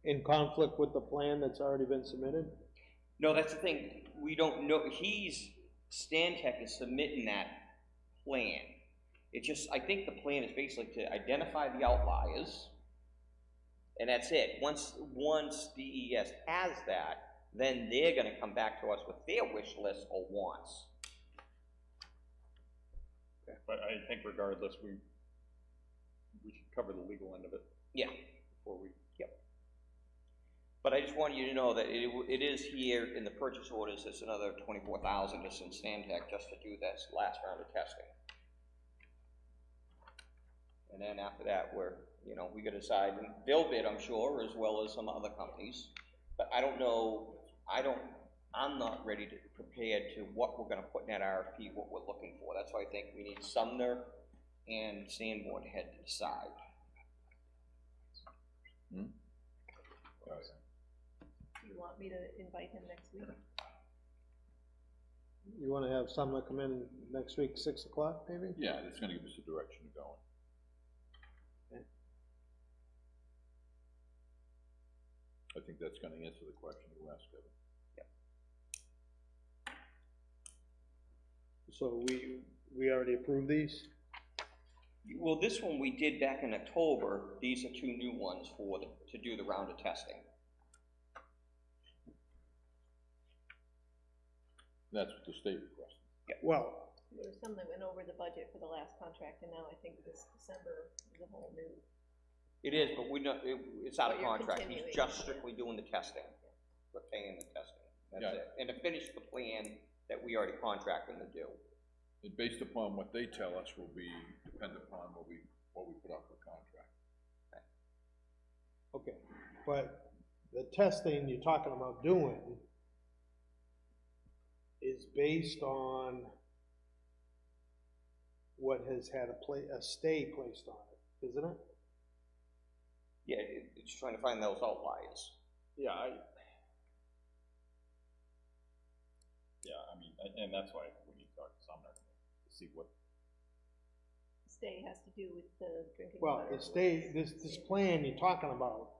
in conflict with the plan that's already been submitted? No, that's the thing. We don't know. Stantec is submitting that plan. It's just, I think the plan is basically to identify the outliers, and that's it. Once DES has that, then they're gonna come back to us with their wish list or wants. But I think regardless, we should cover the legal end of it. Yeah. Before we. Yep. But I just want you to know that it is here in the purchase orders. It's another $24,000 just in Stantec just to do this last round of testing. And then after that, we gotta decide, and they'll bid, I'm sure, as well as some other companies. But I don't know, I'm not ready to prepare to what we're gonna put in that RFP, what we're looking for. That's why I think we need Sumner and Sanborn Head to decide. Do you want me to invite him next week? You wanna have Sumner come in next week, 6 o'clock, maybe? Yeah, it's gonna give us a direction to go in. I think that's gonna answer the question you asked, Kevin. So we already approved these? Well, this one we did back in October. These are two new ones to do the round of testing. That's what the state requested. Yeah. Well, There was some that went over the budget for the last contract, and now I think this December is a whole new. It is, but it's out of But you're contract. He's continuing. just strictly doing the testing. We're paying the testing. That's Yeah. it. And to finish the plan that we already contracted to do. And based upon what they tell us will be dependent upon what we put up for contract. okay, but the testing you're talking about doing is based on what has had a stay placed on it, isn't it? Yeah, it's trying to find those outliers. Yeah, and that's why we need to talk to Sumner to see what. Stay has to do with the drinking Well, water. this plan you're talking about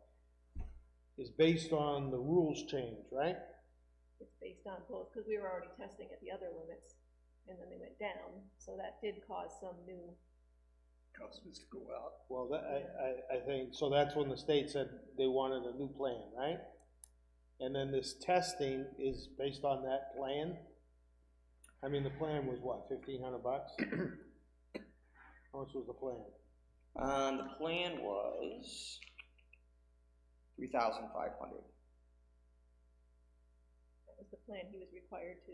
is based on the rules change, right? It's based on both, because we were already testing at the other limits, and then they went down, so that did cause some new. Customers to go out. Well, I think, so that's when the state said they wanted a new plan, right? And then this testing is based on that plan? I mean, the plan was what, $1,500? How much was the plan? The plan was $3,500. That was the plan he was required to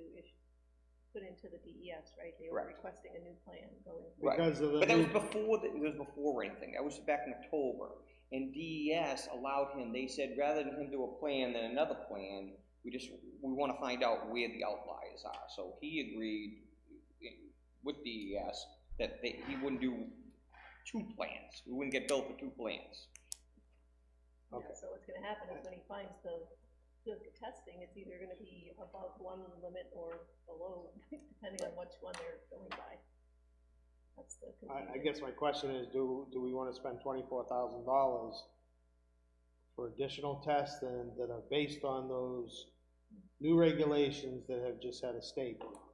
put into the DES, right? They were Correct. requesting a new plan going. Right. Because of the But that was new- before, it was before anything. That was back in October. And DES allowed him, they said, rather than him do a plan than another plan, we wanna find out where the outliers are. So he agreed with DES that he wouldn't do 2 plans. We wouldn't get billed for 2 plans. Yeah, so what's gonna happen is when he finds the testing, it's either gonna be above one limit or below, depending on which one they're going by. That's the confusion. I guess my question is, do we wanna spend $24,000 for additional tests that are based on those new regulations that have just had a state put on?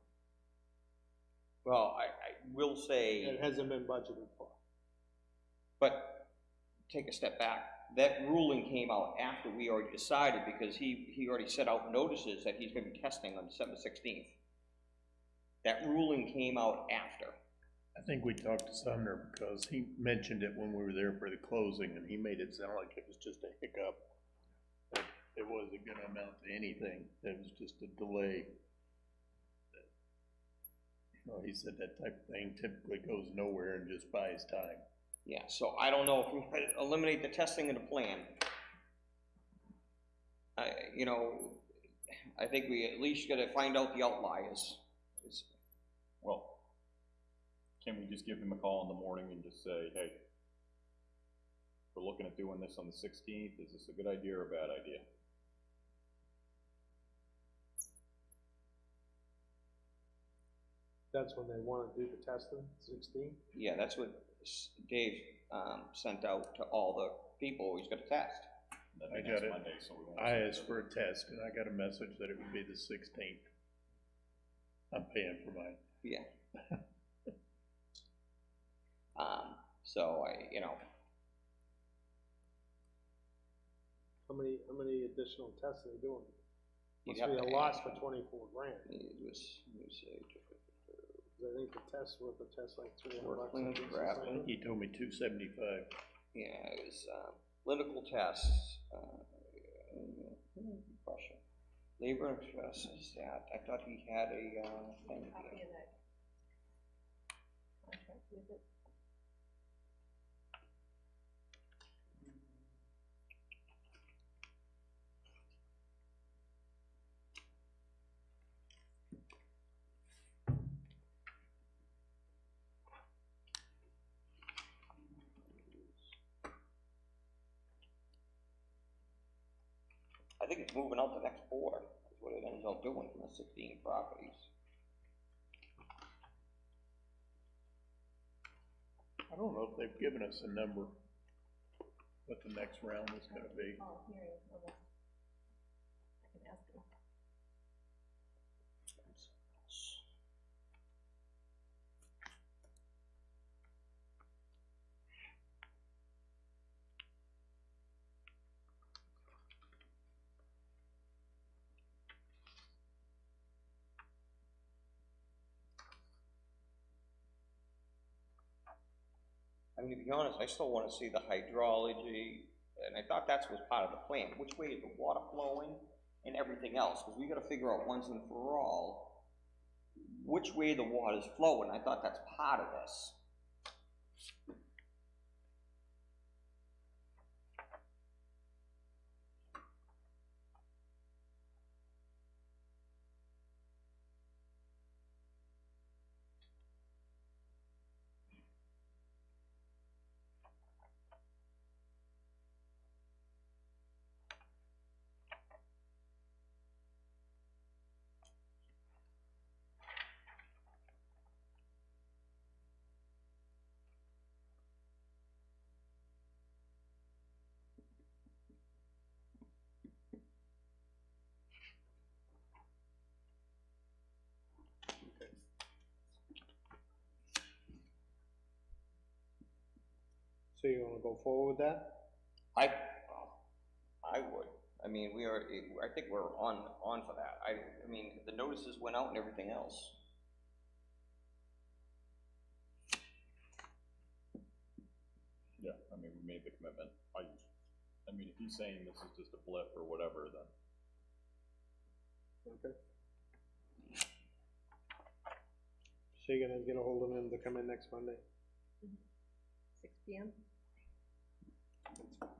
Well, I will say. It hasn't been budgeted for. But, take a step back, that ruling came out after we already decided, because he already set out notices that he's gonna be testing on December 16th. That ruling came out after. I think we talked to Sumner because he mentioned it when we were there for the closing, and he made it sound like it was just a hiccup. That it wasn't gonna amount to anything, it was just a delay. You know, he said that type of thing typically goes nowhere and just buys time. Yeah, so I don't know if we could eliminate the testing in the plan. You know, I think we at least gotta find out the outliers. Well, can we just give him a call in the morning and just say, hey, we're looking at doing this on the 16th, is this a good idea or a bad idea? That's when they wanna do the testing, 16? Yeah, that's what Dave, sent out to all the people he's gonna test. I got it. Monday, so we won't I see asked for a test, and I got a message that it would be the 16th. I'm paying for mine. Yeah. So you know. How many additional tests are they doing? You'd Must have be to a lot ask for them. 24 grand. It was, let me see. I think the test was like $300 Work a plans, piece or draft something. He told me 275. Yeah, it was, clinical tests, question. Labor expenses, yeah, I thought he had a, thing Copy here. of that contract with it. I think it's moving out the next board, is what it ends up doing from the 16 properties. I don't know if they've given us a number, what the next round is gonna be. Oh, hearing, okay. I can ask them. I mean, to be honest, I still wanna see the hydrology, and I thought that was part of the plan, which way is the water flowing and everything else, because we gotta figure out once and for all which way the water's flowing. I thought that's part of this. So you wanna go forward with that? I would. I mean, I think we're on for that. I mean, the notices went out and everything else. Yeah, I mean, we made the commitment. I mean, if he's saying this is just a blip or whatever, then. Okay. So you're gonna get a hold of them to come in next Monday? 6 p.m. That's fine.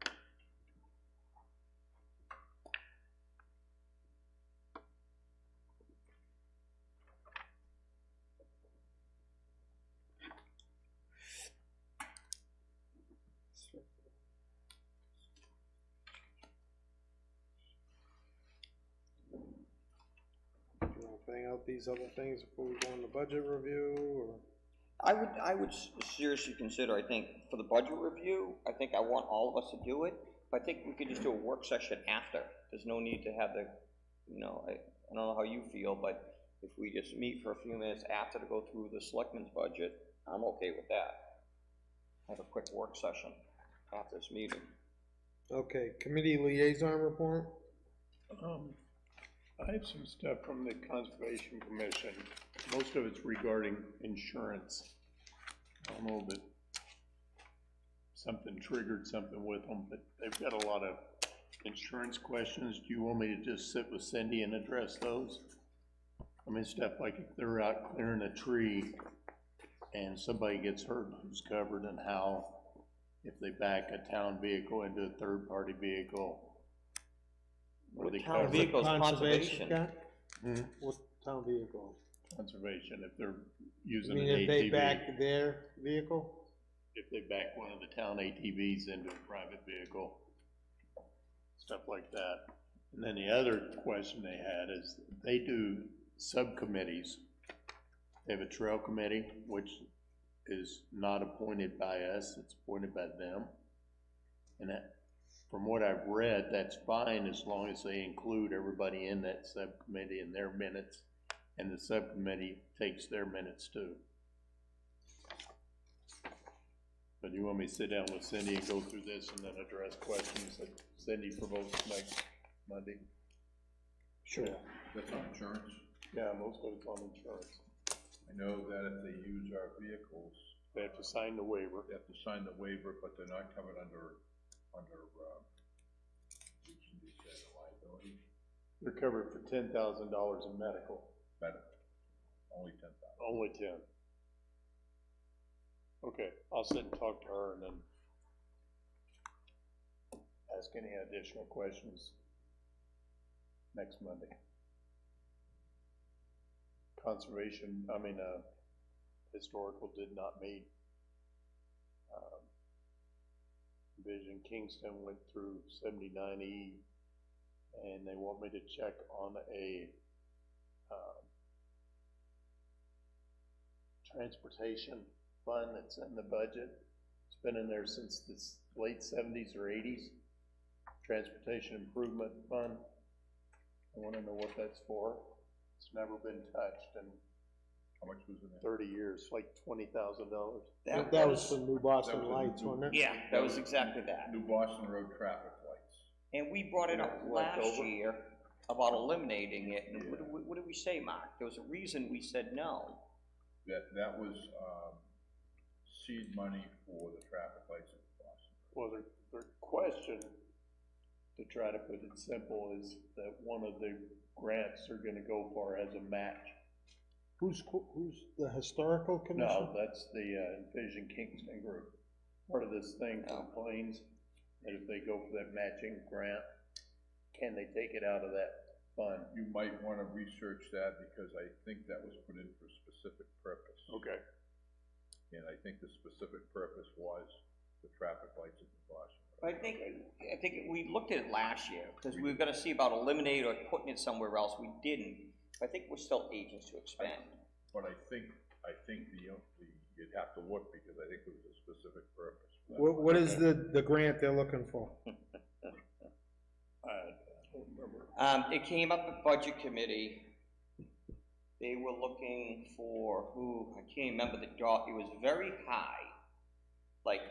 bang out these other things before we go on the budget review, or? I would seriously consider, I think, for the budget review, I think I want all of us to do it, but I think we could just do a work session after. There's no need to have the, you know, I don't know how you feel, but if we just meet for a few minutes after to go through the selectmen's budget, I'm okay with that. Have a quick work session after this meeting. Okay, committee liaison report? I have some stuff from the Conservation Commission. Most of it's regarding insurance. I don't know that something triggered something with them, but they've got a lot of insurance questions. Do you want me to just sit with Cindy and address those? I mean, stuff like if they're out clearing a tree and somebody gets hurt, who's covered, and how, if they back a town vehicle into a third-party vehicle, what are they Town covered? vehicle's conservation. What town vehicle? Conservation, if they're I using mean, an if they ATV. back their vehicle? If they back one of the town ATVs into a private vehicle, stuff like that. And then the other question they had is, they do subcommittees. They have a trail committee, which is not appointed by us, it's appointed by them. And that, from what I've read, that's fine as long as they include everybody in that subcommittee in their minutes, and the subcommittee takes their minutes too. But you want me to sit down with Cindy and go through this and then address questions that Cindy provokes next Monday? Sure. That's on insurance. Yeah, most of it's on insurance. I know that if they use our vehicles. They have to sign the waiver. They have to sign the waiver, but they're not covered under liability. They're covered for $10,000 in medical. Only 10,000. Only 10. Okay, I'll sit and talk to her and then ask any additional questions next Monday. Conservation, historical did not meet. Vision Kingston went through 79E, and they want me to check on a transportation fund that's in the budget. It's been in there since the late 70s or 80s. Transportation Improvement Fund. I want to know what that's for. It's never been touched in How much was in it? 30 years, like $20,000. That was for New Boston Lights, wasn't it? Yeah, that was exactly that. New Boston Road traffic lights. And we brought it up Left last over? year about eliminating it, and what did we say, Mark? There was a reason we said no. That was, seed money for the traffic lights in Boston. Well, their question, to try to put it simple, is that one of the grants they're gonna go for as a match. Who's the historical commission? No, that's the Vision Kingston group. Part of this thing for the planes, and if they go for that matching grant, can they take it out of that fund? You might wanna research that, because I think that was put in for a specific purpose. Okay. And I think the specific purpose was the traffic lights in Boston. I think we looked at it last year, because we were gonna see about eliminate or putting it somewhere else, we didn't. I think we're still agents to expend. But I think you'd have to look, because I think it was a specific purpose. What is the grant they're looking for? I don't remember. It came up at Budget Committee. They were looking for I can't remember the dot, it was very high, like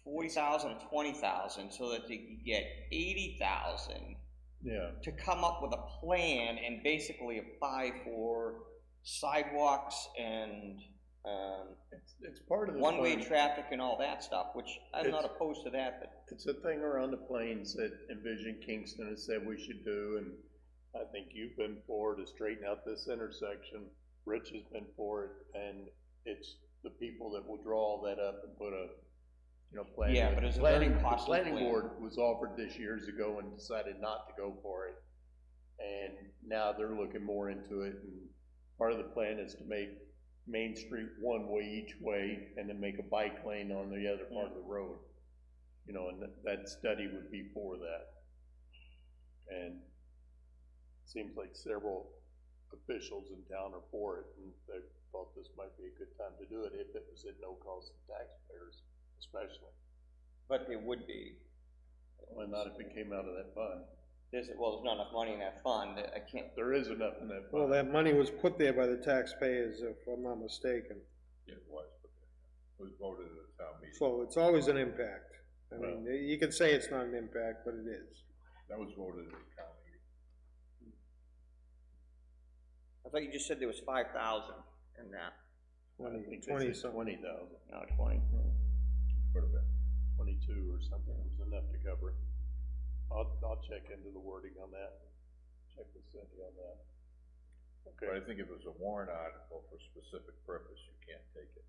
40,000 or 20,000, so that they could get 80,000 Yeah. to come up with a plan and basically apply for sidewalks and, It's part of the one-way fund. traffic and all that stuff, which I'm not It's- opposed to that, but It's a thing around the plains that Envision Kingston has said we should do, and I think you've been for to straighten out this intersection. Rich has been for it, and it's the people that will draw all that up and put a, plan. Yeah, but it's a very The costly planning plan. board was offered this years ago and decided not to go for it. And now they're looking more into it, and part of the plan is to make Main Street one way each way, and then make a bike lane on the other part of the road. And that study would be for that. And it seems like several officials in town are for it, and they thought this might be a good time to do it if it was at no cost to taxpayers, especially. But there would be. Why not if it came out of that fund? There's not enough money in that fund, I can't. There is enough in that Well, fund. that money was put there by the taxpayers, if I'm not mistaken. Yeah, it was, but it was voted at a town meeting. So it's always an impact. I mean, you can say it's not an impact, but it is. That was voted at a town meeting. I thought you just said there was 5,000 in that. I think they 20 said 20,000. No, 20. Could have been. 22 or something, it was enough to cover it. I'll check into the wording on that, check with Cindy on that. But I think if it was a warrant article for a specific purpose, you can't take it.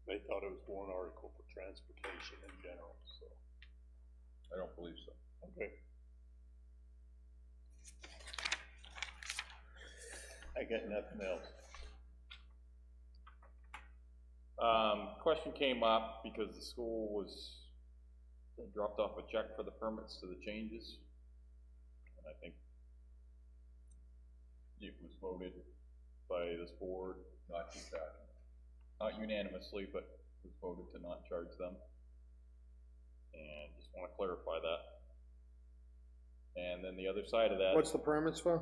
They thought it was one article for transportation in general, so. I don't believe so. Okay. I got nothing else. Question came up because the school they dropped off a check for the permits to the changes. And I think it was voted by this board not to charge them. Not unanimously, but it was voted to not charge them. And just want to clarify that. And then the other side of that. What's the permits for?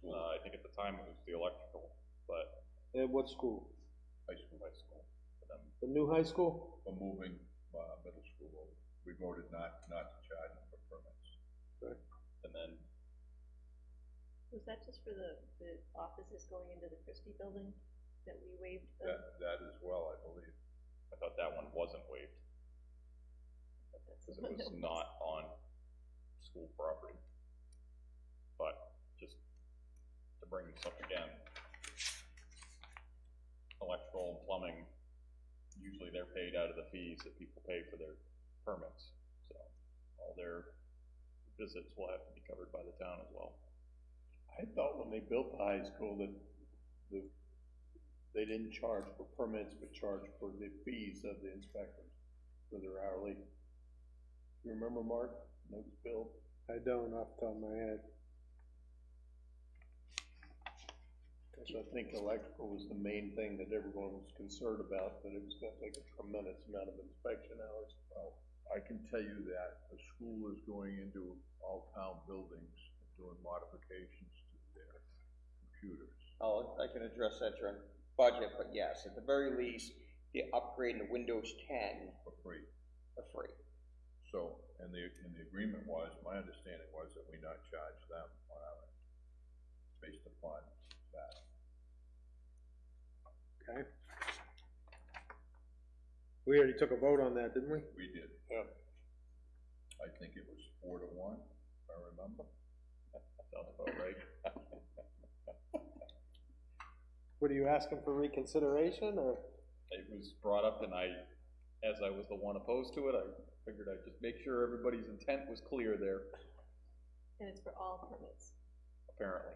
I think at the time it was the electrical, but. At what school? High school. The new high school? We're moving, middle school over. We voted not to charge them for permits. Okay. And then, Was that just for the offices going into the Christie building that we waived? That as well, I believe. I thought that one wasn't waived. Because it was not on school property. But, just to bring this up again, electrical and plumbing, usually they're paid out of the fees that people pay for their permits. So, all their visits will have to be covered by the town as well. I thought when they built the high school that they didn't charge for permits, but charged for the fees of the inspectors for their hourly. You remember, Mark, when it was built? I don't off the top of my head. So I think electrical was the main thing that everyone was concerned about, that it was gonna take a tremendous amount of inspection hours. Well, I can tell you that the school is going into all town buildings and doing modifications to their computers. Oh, I can address that during budget, but yes, at the very least, they're upgrading to Windows 10 For free. for free. So, and the agreement was, my understanding was that we not charge them on our end, based upon that. Okay. We already took a vote on that, didn't we? We did. Yeah. I think it was 4-1, if I remember. That sounds about right. What, are you asking for reconsideration, or? It was brought up and as I was the one opposed to it, I figured I'd just make sure everybody's intent was clear there, And it's for all permits. apparently.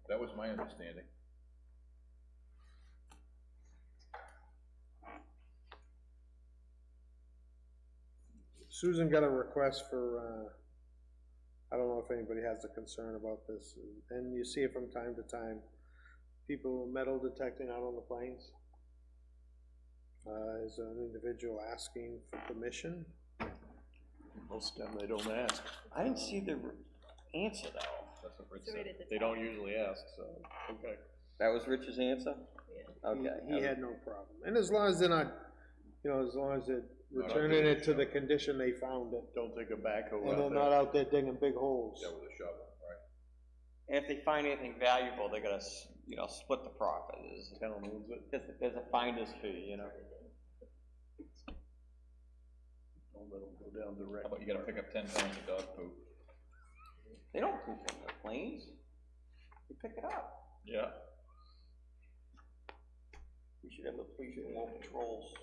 That was my understanding. Susan got a request for, I don't know if anybody has a concern about this, and you see it from time to time, people metal detecting out on the planes. Is an individual asking for permission? Most of them they don't ask. I didn't see the answer though. That's what Rich It's right said. at the They top. don't usually ask, so, okay. That was Rich's answer? Yeah. Okay. He had no problem, and as long as they're not, you know, as long as they're returning it to the condition they found it, Don't take a backhoe and they're out not there. out there digging big holes. Yeah, with a shovel, right? And if they find anything valuable, they're gonna, split the profit. Town owns it. There's a finder's fee, you know? Don't let them go down direct. How about you gotta pick up 10 pounds of dog poop? They don't poop on their planes. They pick it up. Yeah. We should have the police do more patrols.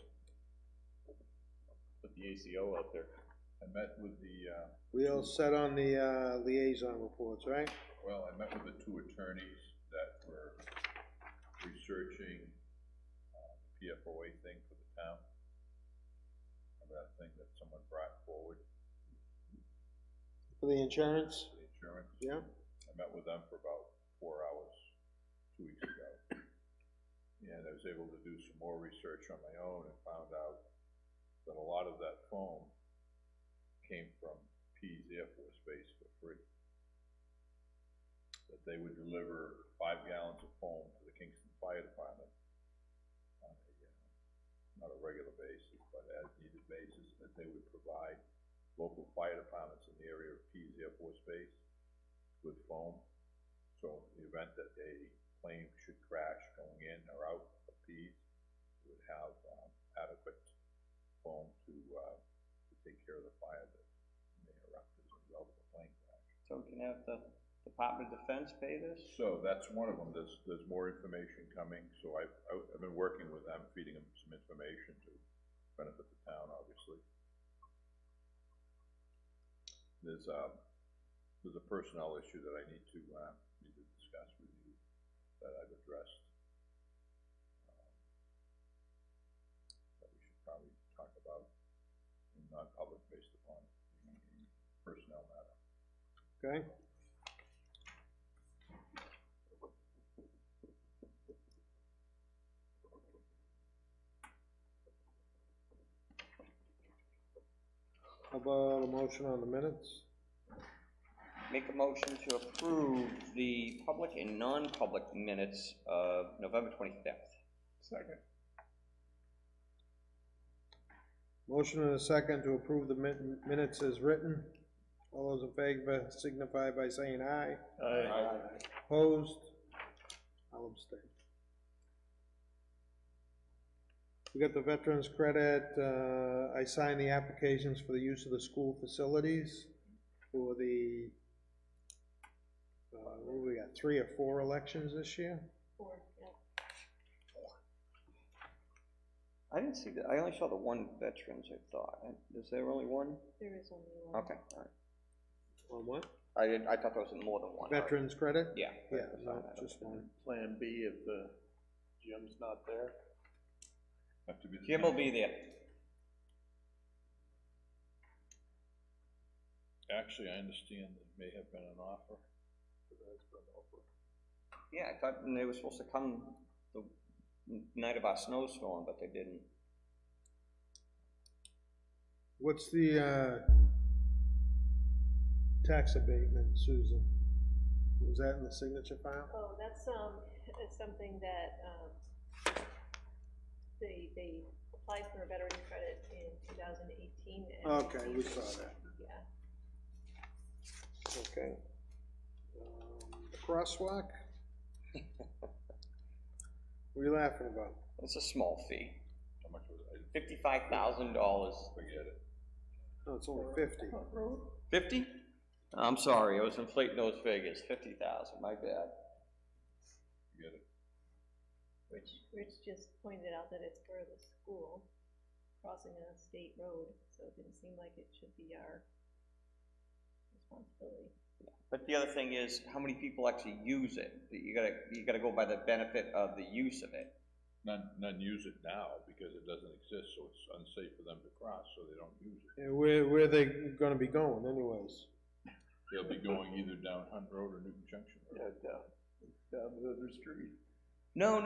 Put the ACO out there. I met with the, We all set on the, liaison reports, right? well, I met with the two attorneys that were researching, the PFOA thing for the town. Remember that thing that someone brought forward? For the insurance? the insurance. Yeah. I met with them for about 4 hours 2 weeks ago. And I was able to do some more research on my own and found out that a lot of that foam came from Pease Air Force Base for free. That they would deliver 5 gallons of foam to the Kingston Fire Department on a, not a regular basis, but as needed basis, that they would provide local fire departments in the area of Pease Air Force Base with foam. So in the event that a plane should crash going in or out of Pease, it would have adequate foam to take care of the fire that may erupt as a result of a plane crash. So we can have the Department of Defense pay this? So that's one of them. There's more information coming. So I've been working with them, feeding them some information to benefit the town, obviously. There's a personnel issue that I need to discuss with you that I've addressed. That we should probably talk about in non-public based upon personnel matter. Okay. How about a motion on the minutes? Make a motion to approve the public and non-public minutes of November 25th. Second. Motion and a second to approve the minutes as written. All those in favor signify by saying aye. Aye. Opposed? I'll abstain. We got the veterans credit. I signed the applications for the use of the school facilities for the, what do we got, 3 or 4 elections this year? 4, yeah. I didn't see that. I only saw the one veterans, I thought. Is there only one? There is only one. Okay, all right. On what? I thought there was more than one. Veterans credit? Yeah. Yeah, no, just one. Plan B if the Jim's not there. Have to be the Jim will be there. Actually, I understand there may have been an offer. Yeah, I thought they were supposed to come the night of our snowstorm, but they didn't. What's the, tax abatement, Susan? Was that in the signature file? Oh, that's something that, they applied for a veteran credit in 2018. And Okay, we saw that. Yeah. Okay. The crosswalk? What are you laughing about? It's a small fee. How much was it? $55,000. Forget it. No, it's only 50. 50? I'm sorry, I was inflating those figures. 50,000, my bad. Forget it. Rich just pointed out that it's for the school crossing a state road, so it didn't seem like it should be our responsibility. But the other thing is, how many people actually use it? You gotta go by the benefit of the use of it. None use it now because it doesn't exist, so it's unsafe for them to cross, so they don't use it. Yeah, where are they gonna be going anyways? They'll be going either down Hunt Road or Newton Junction Road. Yeah, down the other street. No,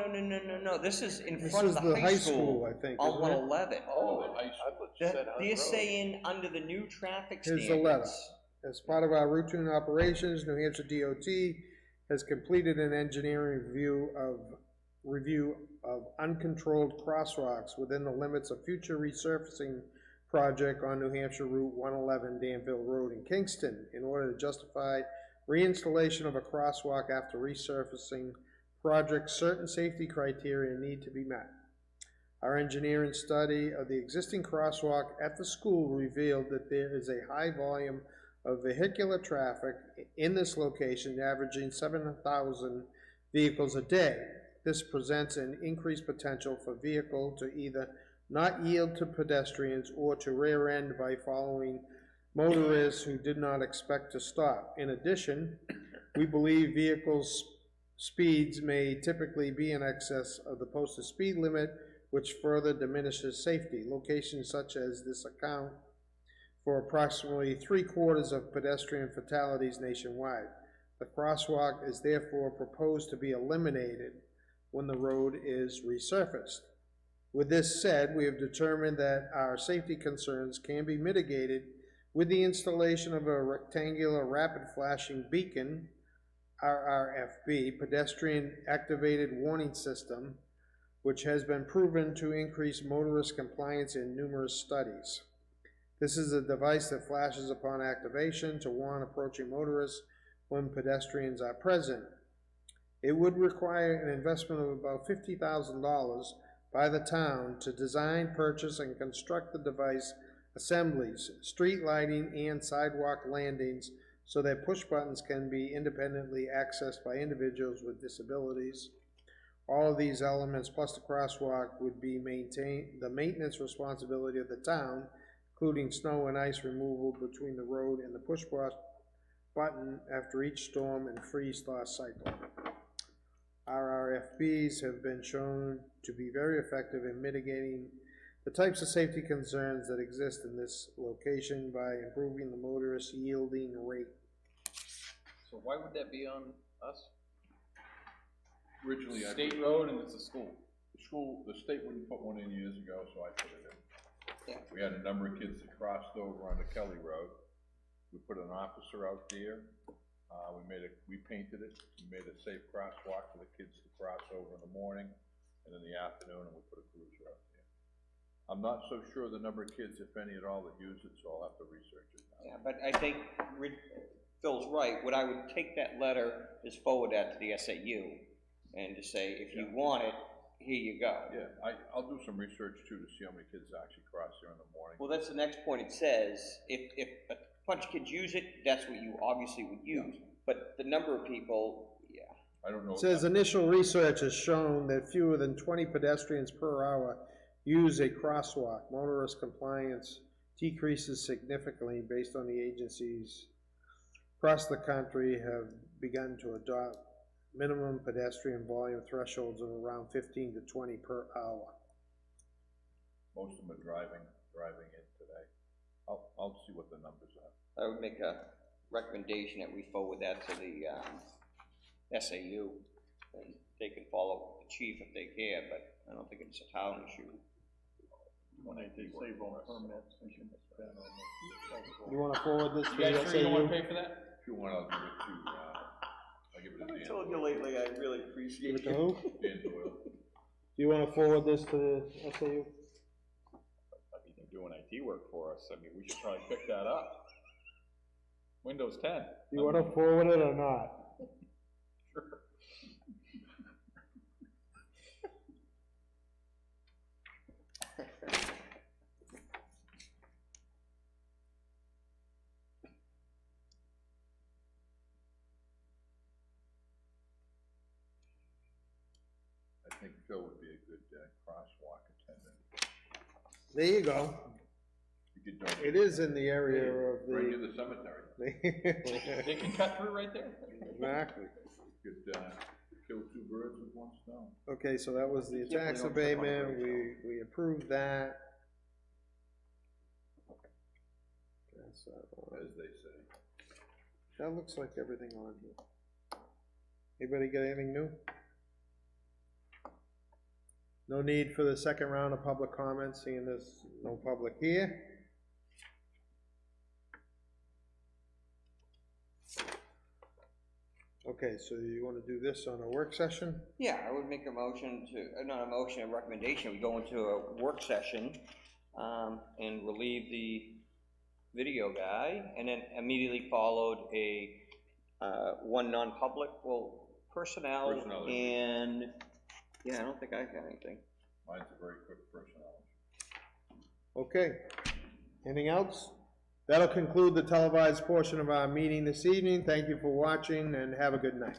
this is in This front is of the high school. I think, On isn't it? 111. Oh, the high school. They're saying under the new traffic Here's standards. the letter. As part of our routine operations, New Hampshire DOT has completed an engineering review of uncontrolled crosswalks within the limits of future resurfacing project on New Hampshire Route 111 Danville Road in Kingston in order to justify reinstallation of a crosswalk after resurfacing project. Certain safety criteria need to be met. Our engineering study of the existing crosswalk at the school revealed that there is a high volume of vehicular traffic in this location, averaging 7,000 vehicles a day. This presents an increased potential for vehicle to either not yield to pedestrians or to rear end by following motorists who did not expect to stop. In addition, we believe vehicles' speeds may typically be in excess of the posted speed limit, which further diminishes safety. Locations such as this account for approximately 3/4 of pedestrian fatalities nationwide. The crosswalk is therefore proposed to be eliminated when the road is resurfaced. With this said, we have determined that our safety concerns can be mitigated with the installation of a rectangular rapid flashing beacon, RRFB, pedestrian activated warning system, which has been proven to increase motorist compliance in numerous studies. This is a device that flashes upon activation to warn approaching motorists when pedestrians are present. It would require an investment of about $50,000 by the town to design, purchase, and construct the device assemblies, street lighting, and sidewalk landings so that push buttons can be independently accessed by individuals with disabilities. All of these elements, plus the crosswalk, would be the maintenance responsibility of the town, including snow and ice removal between the road and the push button after each storm and freeze-thaw cycle. RRFBs have been shown to be very effective in mitigating the types of safety concerns that exist in this location by improving the motorist yielding rate. So why would that be on us? Originally, I State road and it's a school. the state wouldn't put one in years ago, so I put it in. Yeah. We had a number of kids that crossed over onto Kelly Road. We put an officer out there. We painted it. We made a safe crosswalk for the kids to cross over in the morning and in the afternoon, and we put a cruiser out there. I'm not so sure the number of kids, if any at all, that use it, so I'll have to research it now. Yeah, but I think Phil's right. What I would take that letter is forward that to the SAU and to say, if you want it, here you go. Yeah, I'll do some research too to see how many kids actually cross there in the morning. Well, that's the next point. It says, if a bunch of kids use it, that's what you obviously would use. But the number of people, yeah. I don't know. It says initial research has shown that fewer than 20 pedestrians per hour use a crosswalk. Motorist compliance decreases significantly based on the agencies across the country have begun to adopt minimum pedestrian volume thresholds of around 15 to 20 per hour. Most of them are driving in today. I'll see what the numbers are. I would make a recommendation that we forward that to the SAU, and they can follow the chief if they care, but I don't think it's a town issue. When they save on permits, we can spend on it. You wanna forward this to You guys the sure you don't wanna SAU? pay for that? If you want, I'll give it to, I'll give it to Dan. I told you lately, I really appreciate Give it to you. who? Dan Doyle. Do you wanna forward this to the SAU? I mean, they're doing IT work for us. I mean, we should probably pick that up. Windows 10. You wanna forward it or not? Sure. I think Phil would be a good crosswalk attendant. There you go. You could donate. It is in the area of Right near the. the cemetery. They can cut through right there. Exactly. You could, kill two birds with one stone. Okay, so that was the Yeah, tax we don't trip on abatement, it, we approved that. That's, As they say. that looks like everything on here. Anybody got anything new? No need for the second round of public comments, seeing there's no public here. Okay, so you wanna do this on a work session? Yeah, I would make a motion to, not a motion, a recommendation, we go into a work session, and relieve the video guy, and then immediately followed a, one non-public, well, personnel, Personnel. and, yeah, I don't think I've got anything. Mine's a very quick personnel. Okay, anything else? That'll conclude the televised portion of our meeting this evening. Thank you for watching and have a good night.